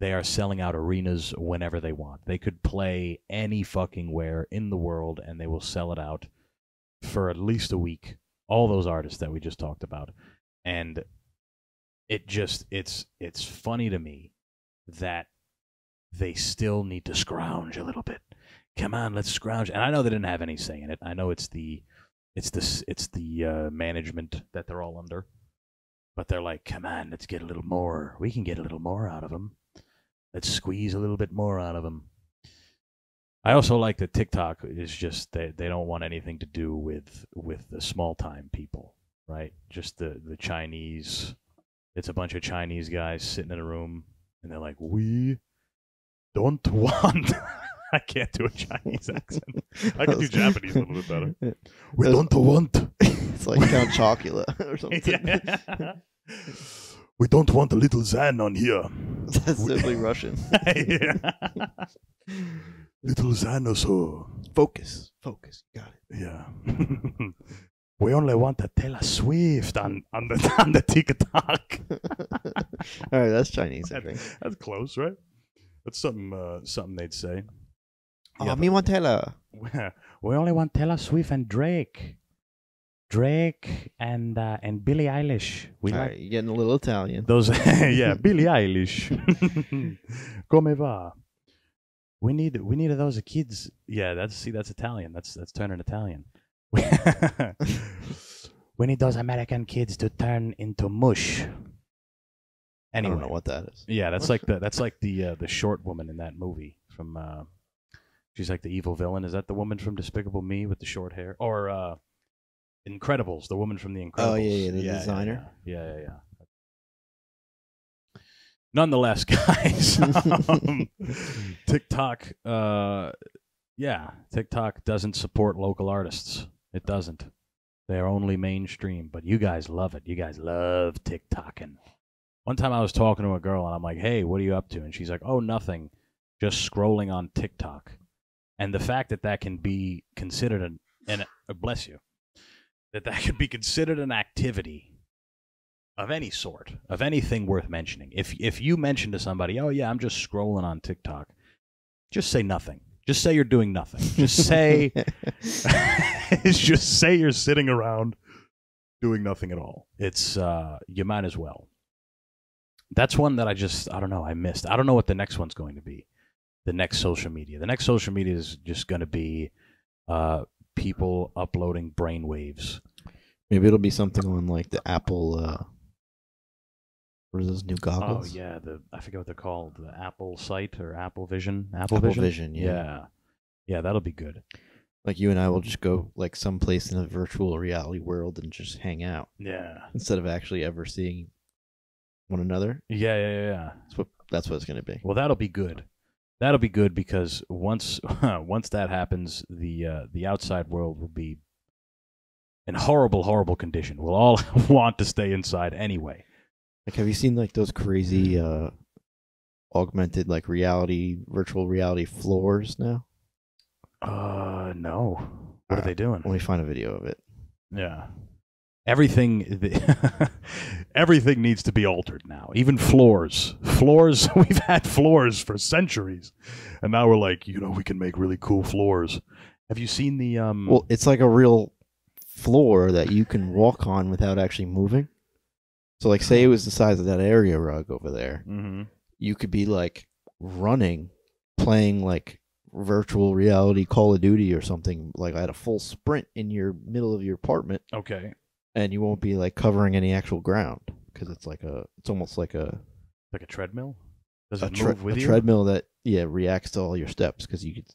They are selling out arenas whenever they want. They could play any fucking where in the world and they will sell it out for at least a week. All those artists that we just talked about. And it just, it's funny to me that they still need to scrounge a little bit. Come on, let's scrounge. And I know they didn't have any say in it. I know it's the management that they're all under. But they're like, come on, let's get a little more. We can get a little more out of them. Let's squeeze a little bit more out of them. I also like that TikTok is just, they don't want anything to do with the small-time people, right? Just the Chinese. It's a bunch of Chinese guys sitting in a room, and they're like, we don't want... I can't do a Chinese accent. I can do Japanese a little bit better. We don't want...
It's like Count Chocula or something.
Yeah. We don't want a little Zan on here.
That's simply Russian.
Yeah. Little Zan also.
Focus. Got it.
Yeah. We only want a Taylor Swift on the TikTok.
All right, that's Chinese, I think.
That's close, right? That's something they'd say.
Oh, me want Taylor.
We only want Taylor Swift and Drake. Drake and Billie Eilish.
All right, you're getting a little Italian.
Those, yeah, Billie Eilish. Come va? We need those kids. Yeah, that's Italian. That's turning Italian. We need those American kids to turn into mush. Anyway,
I don't know what that is.
Yeah, that's like the short woman in that movie from. She's like the evil villain. Is that the woman from Despicable Me with the short hair? Or Incredibles, the woman from the Incredibles.
Oh yeah, the designer.
Yeah. Nonetheless, guys, TikTok, TikTok doesn't support local artists. It doesn't. They're only mainstream, but you guys love it. You guys love TikToking. One time I was talking to a girl, and I'm like, hey, what are you up to? And she's like, oh, nothing. Just scrolling on TikTok. And the fact that can be considered bless you, that could be considered an activity of any sort, of anything worth mentioning. If you mention to somebody, oh yeah, I'm just scrolling on TikTok, just say nothing. Just say you're doing nothing. Just say, just say you're sitting around doing nothing at all. It's you might as well. That's one that I don't know. I missed. I don't know what the next one's going to be. The next social media. The next social media is just going to be people uploading brainwaves.
Maybe it'll be something on like the Apple. What are those new goggles?
Oh yeah, I forget what they're called. The Apple Sight or Apple Vision.
Apple Vision.
Yeah, that'll be good.
Like you and I will just go like someplace in a virtual reality world and just hang out.
Yeah.
Instead of actually ever seeing one another.
Yeah.
That's what That's what it's going to be.
Well, that'll be good. That'll be good because once once that happens, the outside world will be in horrible, horrible condition. We'll all want to stay inside anyway.
Like, have you seen like those crazy augmented like virtual reality floors now?
No. What are they doing?
Let me find a video of it.
Yeah. Everything everything needs to be altered now. Even floors. Floors, we've had floors for centuries. And now we're like, we can make really cool floors. Have you seen the
Well, it's like a real floor that you can walk on without actually moving. So like say it was the size of that area rug over there.
Mm-hmm.
You could be like running, playing like virtual reality Call of Duty or something, like at a full sprint in your middle of your apartment.
Okay.
And you won't be like covering any actual ground because it's almost like a
treadmill. Does it move with
a
you?
treadmill that reacts to all your steps because you could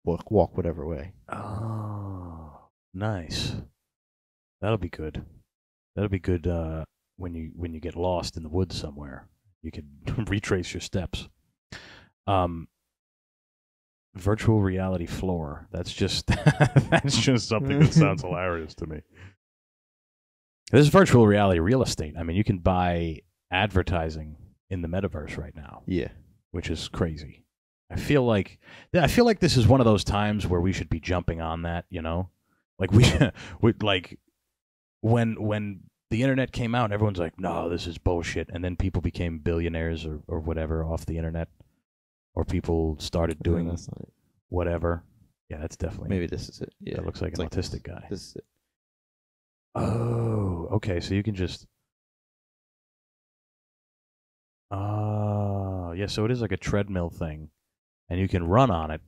walk whatever way.
Oh, nice. That'll be good. That'll be good when you get lost in the woods somewhere. You could retrace your steps. Virtual reality floor. That's just something that sounds hilarious to me. This is virtual reality real estate. I mean, you can buy advertising in the metaverse right now.
Yeah,
which is crazy. I feel like this is one of those times where we should be jumping on that. Like we like when the internet came out, everyone's like, "No, this is bullshit," and then people became billionaires or whatever off the internet, or people started doing whatever. Yeah, that's definitely
maybe this is it. Yeah,
that looks like an autistic guy.
This is it.
Oh, okay. So you can just. Oh, yeah. So it is like a treadmill thing, and you can run on it.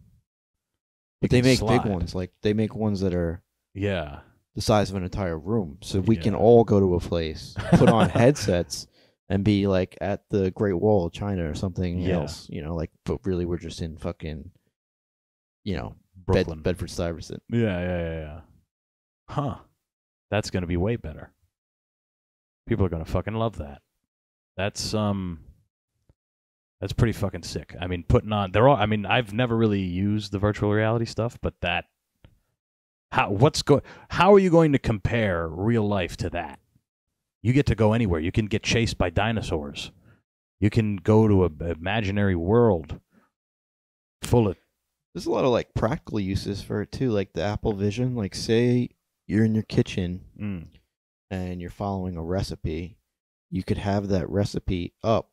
But they make big ones. Like they make ones that are
the
size of an entire room. So we can all go to a place, put on headsets, and be like at the Great Wall of China or something else. But really we're just in fucking,
Brooklyn,
Bedford-Stuyvesant.
Yeah. Huh. That's gonna be way better. People are gonna fucking love that. That's pretty fucking sick. I mean, I've never really used the virtual reality stuff, but how are you going to compare real life to that? You get to go anywhere. You can get chased by dinosaurs. You can go to an imaginary world full of.
There's a lot of like practical uses for it too, like the Apple Vision. Like say you're in your kitchen and you're following a recipe, you could have that recipe up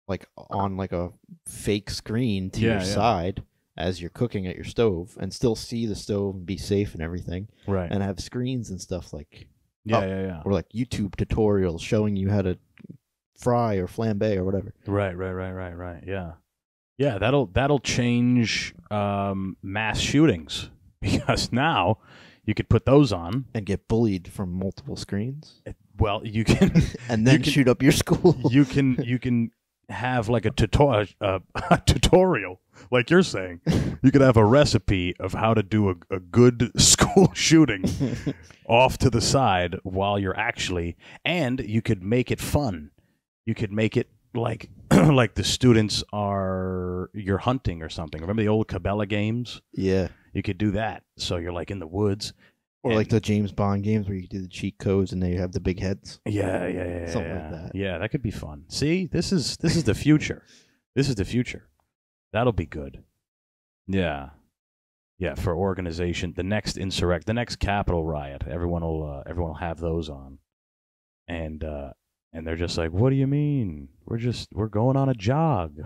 like on like a fake screen to your side as you're cooking at your stove and still see the stove and be safe and everything.
Right.
And have screens and stuff like
Yeah.
Or like YouTube tutorials showing you how to fry or flambe or whatever.
Right. Yeah. Yeah, that'll change mass shootings because now you could put those on
and get bullied from multiple screens.
Well, you can
and then shoot up your school.
You can have like a tutorial, like you're saying. You could have a recipe of how to do a good school shooting off to the side while you're and you could make it fun. You could make it like like the students you're hunting or something. Remember the old Cabela games?
Yeah.
You could do that. So you're like in the woods.
Or like the James Bond games where you do the cheat codes and they have the big heads.
Yeah.
Something like that.
Yeah, that could be fun. See, this is the future. This is the future. That'll be good. Yeah. Yeah, for organization, the next Capitol riot, everyone will have those on. And they're just like, "What do you mean? We're going on a jog.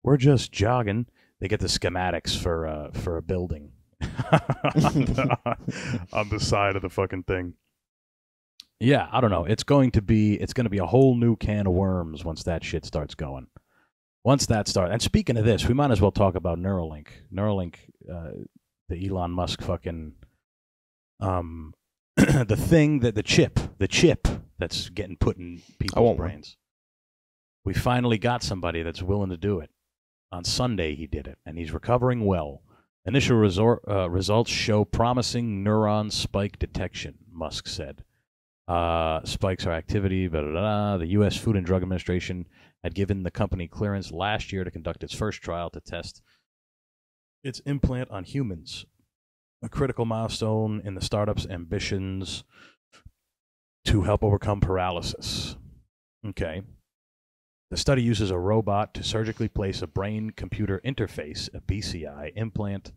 we're just jogging." They get the schematics for a building. on the side of the fucking thing. Yeah, I don't know. It's going to be a whole new can of worms once that shit starts going. Once that starts. And speaking of this, we might as well talk about Neuralink. Neuralink, the Elon Musk fucking the chip that's getting put in people's brains. We finally got somebody that's willing to do it. On Sunday he did it, and he's recovering well. Initial results show promising neuron spike detection, Musk said. spikes our activity. Blah, blah, blah. The U.S. Food and Drug Administration had given the company clearance last year to conduct its first trial to test its implant on humans, a critical milestone in the startup's ambitions to help overcome paralysis. Okay. The study uses a robot to surgically place a brain-computer interface, a BCI, implant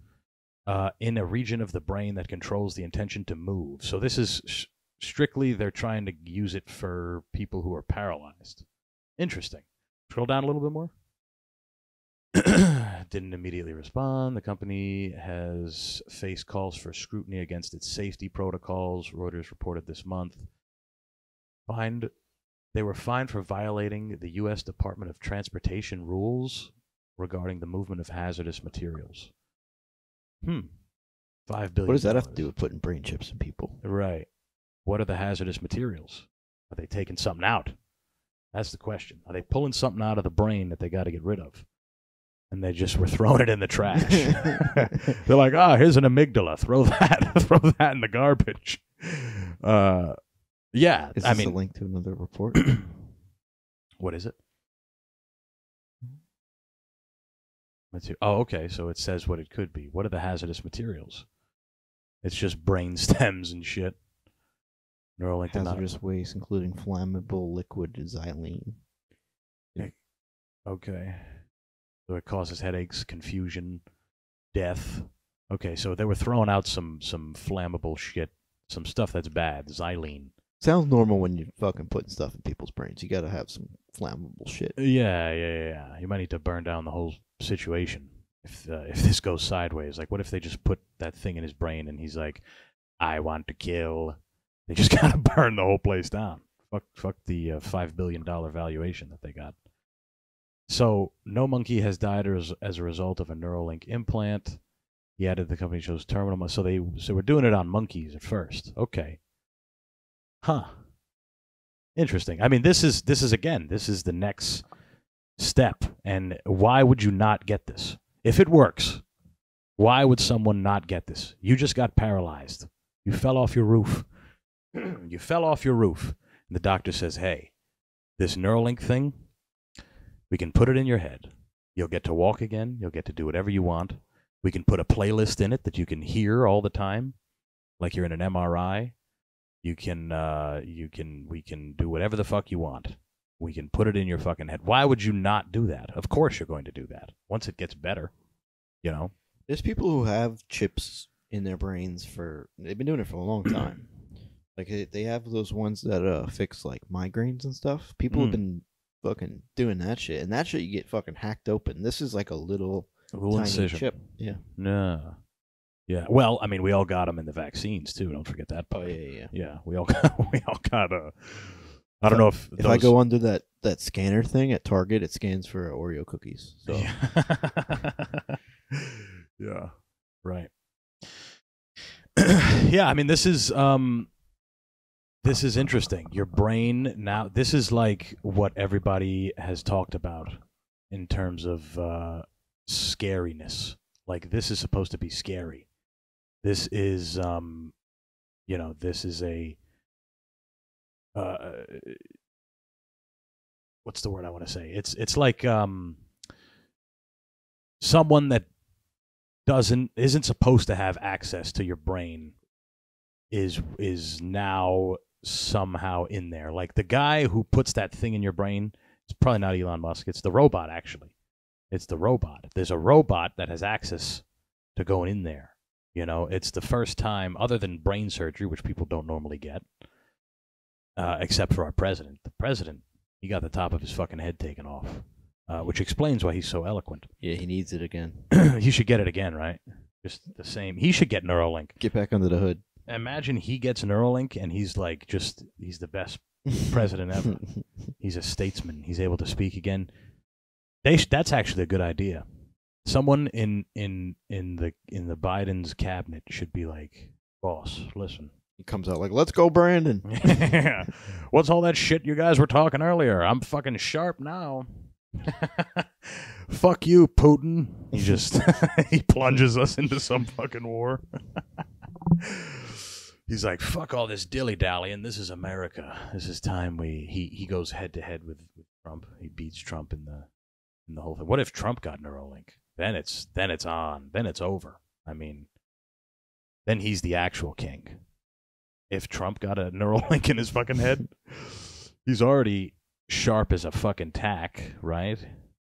in a region of the brain that controls the intention to move. So this is strictly they're trying to use it for people who are paralyzed. Interesting. Scroll down a little bit more. Didn't immediately respond. The company has faced calls for scrutiny against its safety protocols. Reuters reported this month. They were fined for violating the U.S. Department of Transportation rules regarding the movement of hazardous materials. $5 billion.
What does that have to do with putting brain chips in people?
Right. What are the hazardous materials? Are they taking something out? That's the question. Are they pulling something out of the brain that they got to get rid of? And they just were throwing it in the trash. They're like, here's an amygdala. Throw that in the garbage. Yeah.
Is this a link to another report?
What is it? Let's see. Oh, okay. So it says what it could be. What are the hazardous materials? It's just brain stems and shit. Neuralink
hazardous waste, including flammable liquid xylene.
Okay. So it causes headaches, confusion, death. Okay, so they were throwing out some flammable shit, some stuff that's bad, xylene.
Sounds normal when you're fucking putting stuff in people's brains. You gotta have some flammable shit.
Yeah. You might need to burn down the whole situation if this goes sideways. Like, what if they just put that thing in his brain and he's like, I want to kill. They just gotta burn the whole place down. Fuck the $5 billion valuation that they got. So, no monkey has died as a result of a Neuralink implant. He added the company chose terminal. So we're doing it on monkeys at first. Okay. Huh. Interesting. I mean, this is the next step. And why would you not get this? If it works, why would someone not get this? You just got paralyzed. You fell off your roof. You fell off your roof. And the doctor says, hey, this Neuralink thing, we can put it in your head. You'll get to walk again. You'll get to do whatever you want. We can put a playlist in it that you can hear all the time, like you're in an MRI. We can do whatever the fuck you want. We can put it in your fucking head. Why would you not do that? Of course you're going to do that. Once it gets better, you know.
There's people who have chips in their brains they've been doing it for a long time. Like they have those ones that fix like migraines and stuff. People have been fucking doing that shit, and that shit you get fucking hacked open. This is like a little tiny
incision.
chip. Yeah.
No. Yeah. Well, I mean, we all got them in the vaccines too. Don't forget that part.
Oh yeah.
Yeah. We all got. I don't know if
I go under that scanner thing at Target, it scans for Oreo cookies. So.
Yeah. Right. Yeah. I mean, this is interesting. Your brain now. This is like what everybody has talked about in terms of scariness. Like, this is supposed to be scary. This is, this is a, what's the word I want to say? It's like someone that isn't supposed to have access to your brain is now somehow in there. Like, the guy who puts that thing in your brain, it's probably not Elon Musk. It's the robot, actually. It's the robot. There's a robot that has access to going in there. You know, it's the first time, other than brain surgery, which people don't normally get, except for our president. The president, he got the top of his fucking head taken off, which explains why he's so eloquent.
Yeah, he needs it again.
He should get it again, right? Just the same. He should get Neuralink.
Get back under the hood.
Imagine he gets Neuralink and he's like, he's the best president ever. He's a statesman. He's able to speak again. That's actually a good idea. Someone in the Biden's cabinet should be like, boss, listen.
He comes out like, let's go, Brandon.
What's all that shit you guys were talking earlier? I'm fucking sharp now. Fuck you, Putin. He just he plunges us into some fucking war. He's like, fuck all this dilly-dallying. This is America. This is time he goes head-to-head with Trump. He beats Trump in the whole thing. What if Trump got Neuralink? Then it's on. Then it's over. I mean, then he's the actual king. If Trump got a Neuralink in his fucking head, he's already sharp as a fucking tack, right?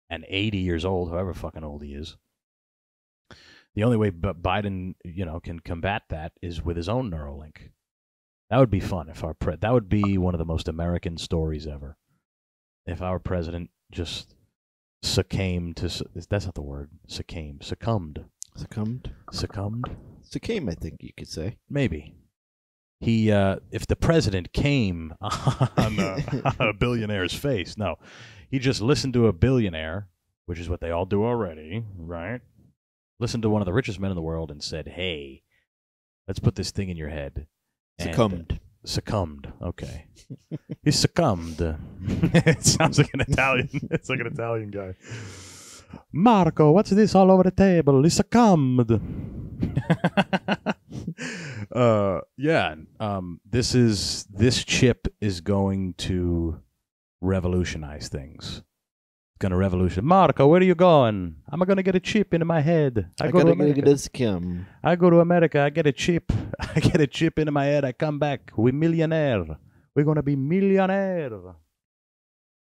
And 80 years old, however fucking old he is. The only way Biden, can combat that is with his own Neuralink. That would be fun if that would be one of the most American stories ever. If our president just succumbed to, that's not the word, succumbed.
Succumbed? Succumb, I think you could say.
Maybe. He, if the president came on a billionaire's face, no. He just listened to a billionaire, which is what they all do already, right? Listened to one of the richest men in the world and said, hey, let's put this thing in your head.
Succumbed.
Succumbed, okay. He succumbed. It sounds like an Italian. It's like an Italian guy. Marco, what's this all over the table? He succumbed. This chip is going to revolutionize things. Going to revolutionize. Marco, where are you going? I'm going to get a chip into my head. I go to America. I go to America. I get a chip. I get a chip into my head. I come back. We're millionaire. We're going to be millionaire.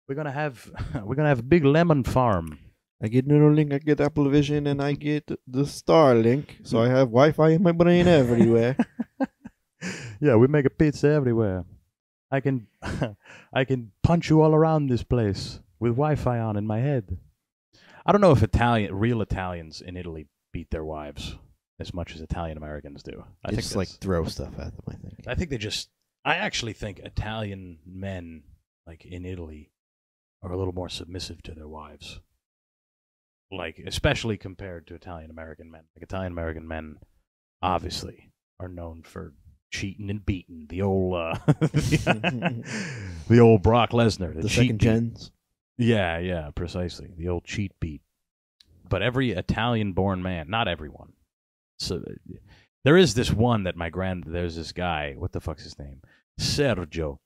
We're going to have a big lemon farm.
I get Neuralink, I get Apple Vision, and I get the Starlink. So I have Wi-Fi in my brain everywhere.
Yeah, we make a pizza everywhere. I can punch you all around this place with Wi-Fi on in my head. I don't know if real Italians in Italy beat their wives as much as Italian Americans do. I think
like throw stuff at them, I think.
I actually think Italian men, like in Italy, are a little more submissive to their wives. Like, especially compared to Italian American men. Like, Italian American men, obviously, are known for cheating and beating. The old, the old Brock Lesnar.
The second gens.
Yeah, precisely. The old cheat beat. But every Italian-born man, not everyone. So there is this one that there's this guy, what the fuck's his name? Sergio.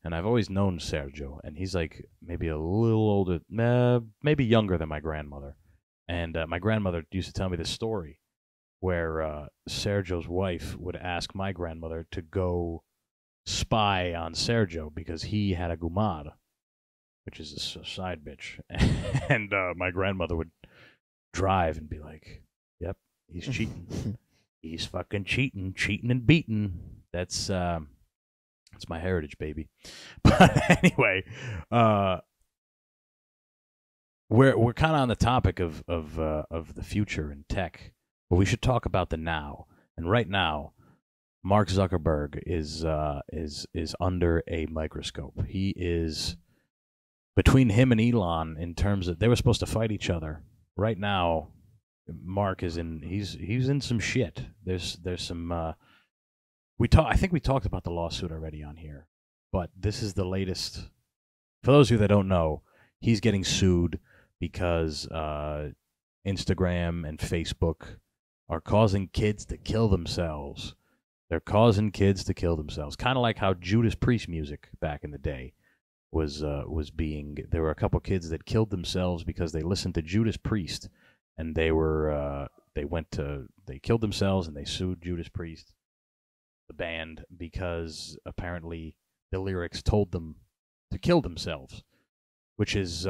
And I've always known Sergio, and he's like maybe a little older, maybe younger than my grandmother. And my grandmother used to tell me this story where Sergio's wife would ask my grandmother to go spy on Sergio because he had a gumar, which is a side bitch. And my grandmother would drive and be like, yep, he's cheating. He's fucking cheating and beating. That's my heritage, baby. But anyway, we're kind of on the topic of the future and tech, but we should talk about the now. And right now, Mark Zuckerberg is under a microscope. He is between him and Elon in terms of they were supposed to fight each other. Right now, Mark is he's in some shit. There's some I think we talked about the lawsuit already on here, but this is the latest. For those of you that don't know, he's getting sued because Instagram and Facebook are causing kids to kill themselves. They're causing kids to kill themselves, kind of like how Judas Priest music back in the day was being. There were a couple kids that killed themselves because they listened to Judas Priest, and they killed themselves and they sued Judas Priest, the band, because apparently the lyrics told them to kill themselves, which is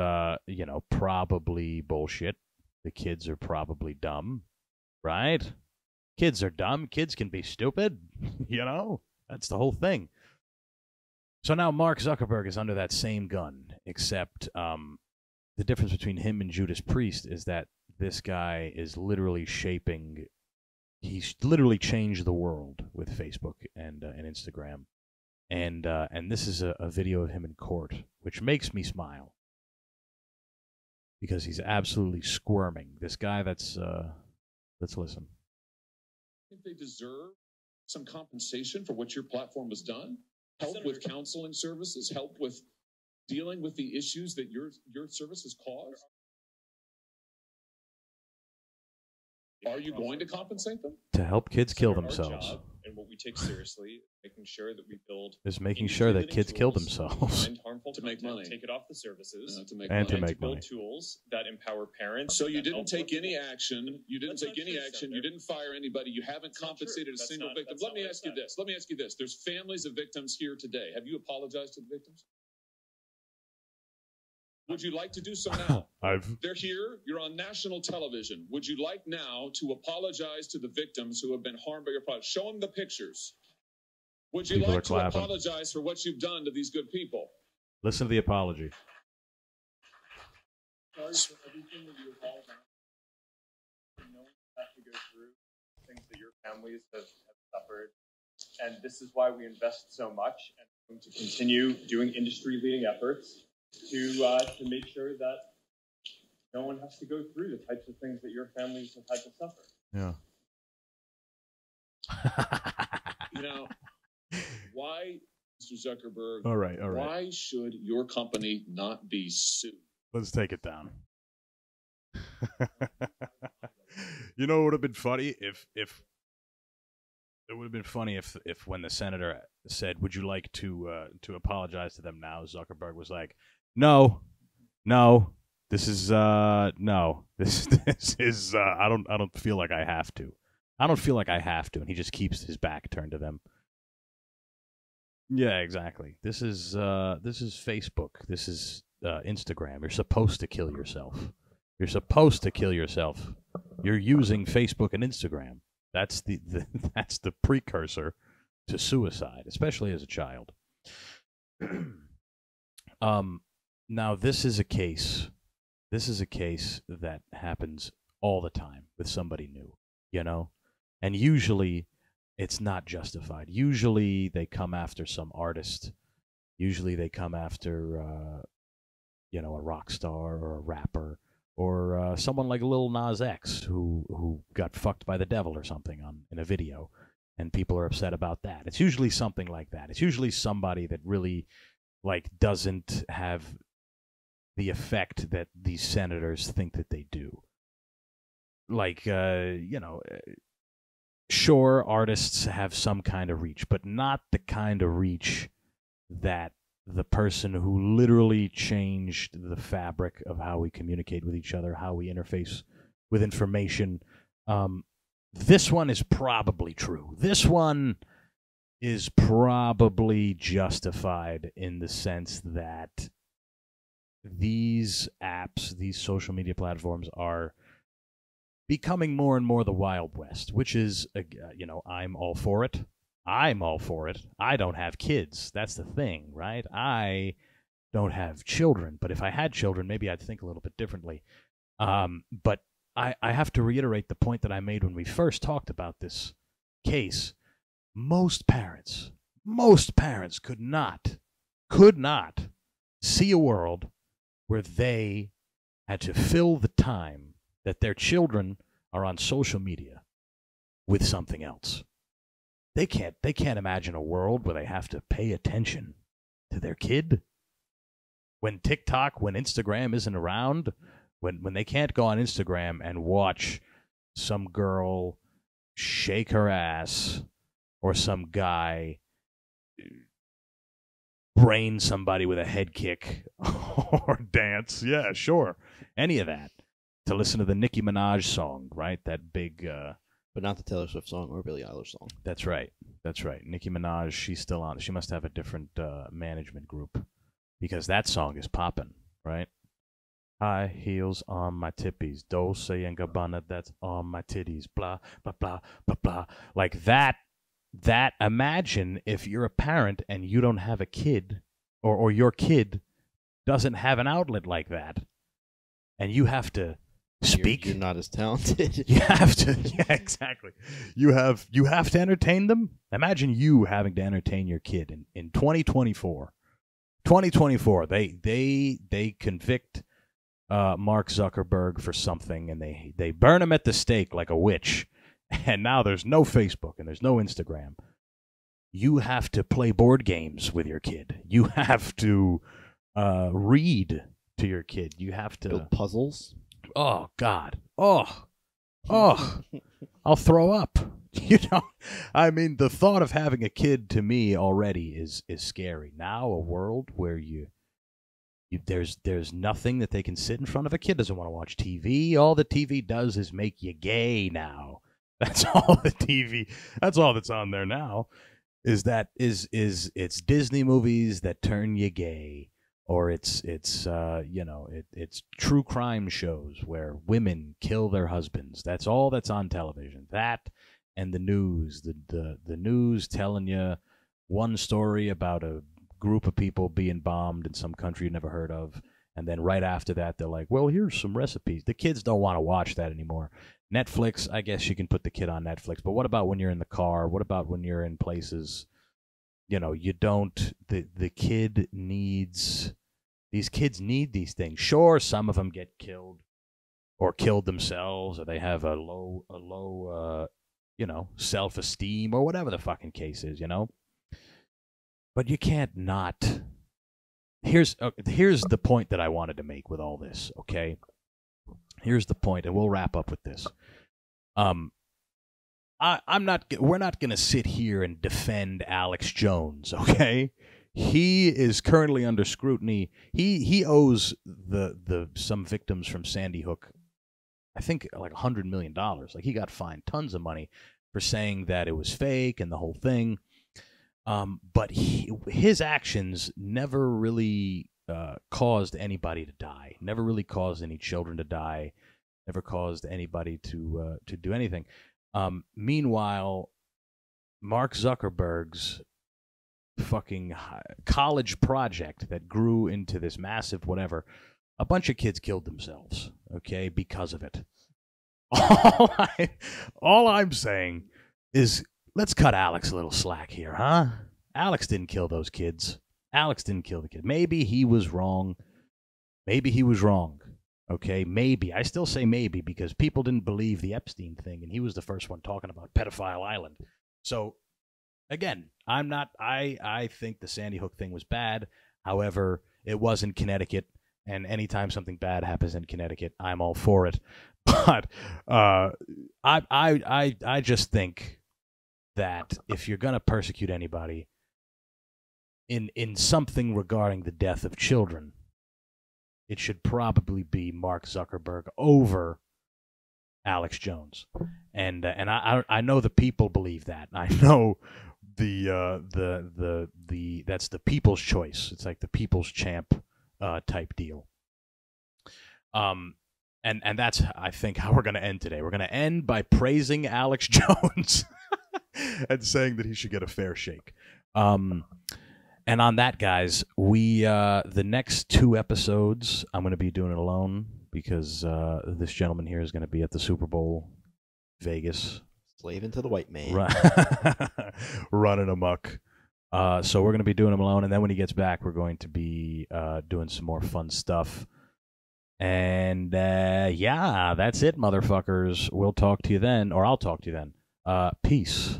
probably bullshit. The kids are probably dumb, right? Kids are dumb. Kids can be stupid. That's the whole thing. So now Mark Zuckerberg is under that same gun, except the difference between him and Judas Priest is that this guy is literally he's literally changed the world with Facebook and Instagram. And this is a video of him in court, which makes me smile because he's absolutely squirming. This guy let's listen.
I think they deserve some compensation for what your platform has done. Help with counseling services, help with dealing with the issues that your services cause. Are you going to compensate them?
To help kids kill themselves.
and what we take seriously, making sure that we build
is making sure that kids kill themselves
and harmful
To make money.
take it off the services,
to make
and
money.
to make
build
money.
tools that empower parents.
So you
that
didn't
help
take any
working
action. You didn't
That's
take
not
any
true,
action.
Senator.
You didn't fire anybody. You haven't
That's not
compensated
true.
a
That's
single
not-
victim.
that's
Let
not
me
what
ask
I
you
said.
this. Let me ask you this. There's families of victims here today. Have you apologized to the victims? Would you like to do so now? They're here. You're on national television. Would you like now to apologize to the victims who have been harmed by your product? Show them the pictures. Would you
People are
like to
clapping.
apologize for what you've done to these good people?
Listen to the apology.
Sorry for everything that you have all done. No one has to go through things that your families have suffered. And this is why we invest so much and we're going to continue doing industry-leading efforts to make sure that no one has to go through the types of things that your families have had to suffer.
Yeah.
You know, why, Mr. Zuckerberg,
All right.
why should your company not be sued?
Let's take it down. You know, it would have been funny if it would have been funny if when the senator said, "Would you like to apologize to them now?" Zuckerberg was like, "No, this is no, this is I don't feel like I have to. I don't feel like I have to," and he just keeps his back turned to them. Yeah, exactly. This is Facebook. This is Instagram. You're supposed to kill yourself. You're supposed to kill yourself. You're using Facebook and Instagram. That's that's the precursor to suicide, especially as a child. Now this is a case. This is a case that happens all the time with somebody new, you know, and usually it's not justified. Usually they come after some artist. Usually they come after, a rock star or a rapper or someone like Lil Nas X who got fucked by the devil or something in a video, and people are upset about that. It's usually something like that. It's usually somebody that really doesn't have the effect that these senators think that they do. Sure, artists have some kind of reach, but not the kind of reach that the person who literally changed the fabric of how we communicate with each other, how we interface with information. This one is probably true. This one is probably justified in the sense that these apps, these social media platforms are becoming more and more the Wild West, which is, I'm all for it. I'm all for it. I don't have kids. That's the thing, right? I don't have children, but if I had children, maybe I'd think a little bit differently. But I have to reiterate the point that I made when we first talked about this case. Most parents could not see a world where they had to fill the time that their children are on social media with something else. They can't imagine a world where they have to pay attention to their kid. When TikTok, when Instagram isn't around, when they can't go on Instagram and watch some girl shake her ass or some guy brain somebody with a head kick or dance. Yeah, sure. Any of that. To listen to the Nicki Minaj song, right? That big...
But not the Taylor Swift song or Billie Eilish song.
That's right. Nicki Minaj, she's still on. She must have a different management group because that song is popping, right? High heels on my tippies. Dolce and Gabbana, that's on my titties. Blah, blah, blah, blah, blah. Like that, imagine if you're a parent and you don't have a kid or your kid doesn't have an outlet like that and you have to speak.
You're not as talented.
You have to. Yeah, exactly. You have to entertain them. Imagine you having to entertain your kid in 2024. 2024. They convict Mark Zuckerberg for something, and they burn him at the stake like a witch. And now there's no Facebook and there's no Instagram. You have to play board games with your kid. You have to read to your kid. You have to
build puzzles.
Oh God! Oh! I'll throw up. You know, I mean, the thought of having a kid to me already is scary. Now, a world where there's nothing that they can sit in front of. A kid doesn't want to watch TV. All the TV does is make you gay now. That's all the TV. That's all that's on there now. Is it's Disney movies that turn you gay, or it's true crime shows where women kill their husbands. That's all that's on television. That and the news, the news telling you one story about a group of people being bombed in some country you never heard of, and then right after that they're like, well, here's some recipes. The kids don't want to watch that anymore. Netflix, I guess you can put the kid on Netflix, but what about when you're in the car? What about when you're in places, you don't, the kid needs, these kids need these things. Sure, some of them get killed or killed themselves, or they have a low self-esteem, or whatever the fucking case is, But you can't not. Here's the point that I wanted to make with all this, okay? Here's the point, and we'll wrap up with this. We're not going to sit here and defend Alex Jones, okay? He is currently under scrutiny. He owes some victims from Sandy Hook, I think, like $100 million. Like, he got fined tons of money for saying that it was fake and the whole thing. But his actions never really caused anybody to die. Never really caused any children to die. Never caused anybody to do anything. Meanwhile, Mark Zuckerberg's fucking college project that grew into this massive whatever, a bunch of kids killed themselves, okay, because of it. All I'm saying is, let's cut Alex a little slack here, huh? Alex didn't kill those kids. Alex didn't kill the kid. Maybe he was wrong. Okay, maybe. I still say maybe because people didn't believe the Epstein thing, and he was the first one talking about Pedophile Island. So, again, I think the Sandy Hook thing was bad. However, it was in Connecticut, and anytime something bad happens in Connecticut, I'm all for it. But I just think that if you're going to persecute anybody in something regarding the death of children, it should probably be Mark Zuckerberg over Alex Jones. And I know the people believe that. I know the that's the people's choice. It's like the people's champ type deal. And that's, I think, how we're going to end today. We're going to end by praising Alex Jones and saying that he should get a fair shake. And on that, guys, the next 2 episodes, I'm going to be doing it alone because this gentleman here is going to be at the Super Bowl, Vegas.
Slaving to the white man.
Running amok. So we're going to be doing him alone, and then when he gets back, we're going to be doing some more fun stuff. And, yeah, that's it, motherfuckers. We'll talk to you then, or I'll talk to you then. Peace.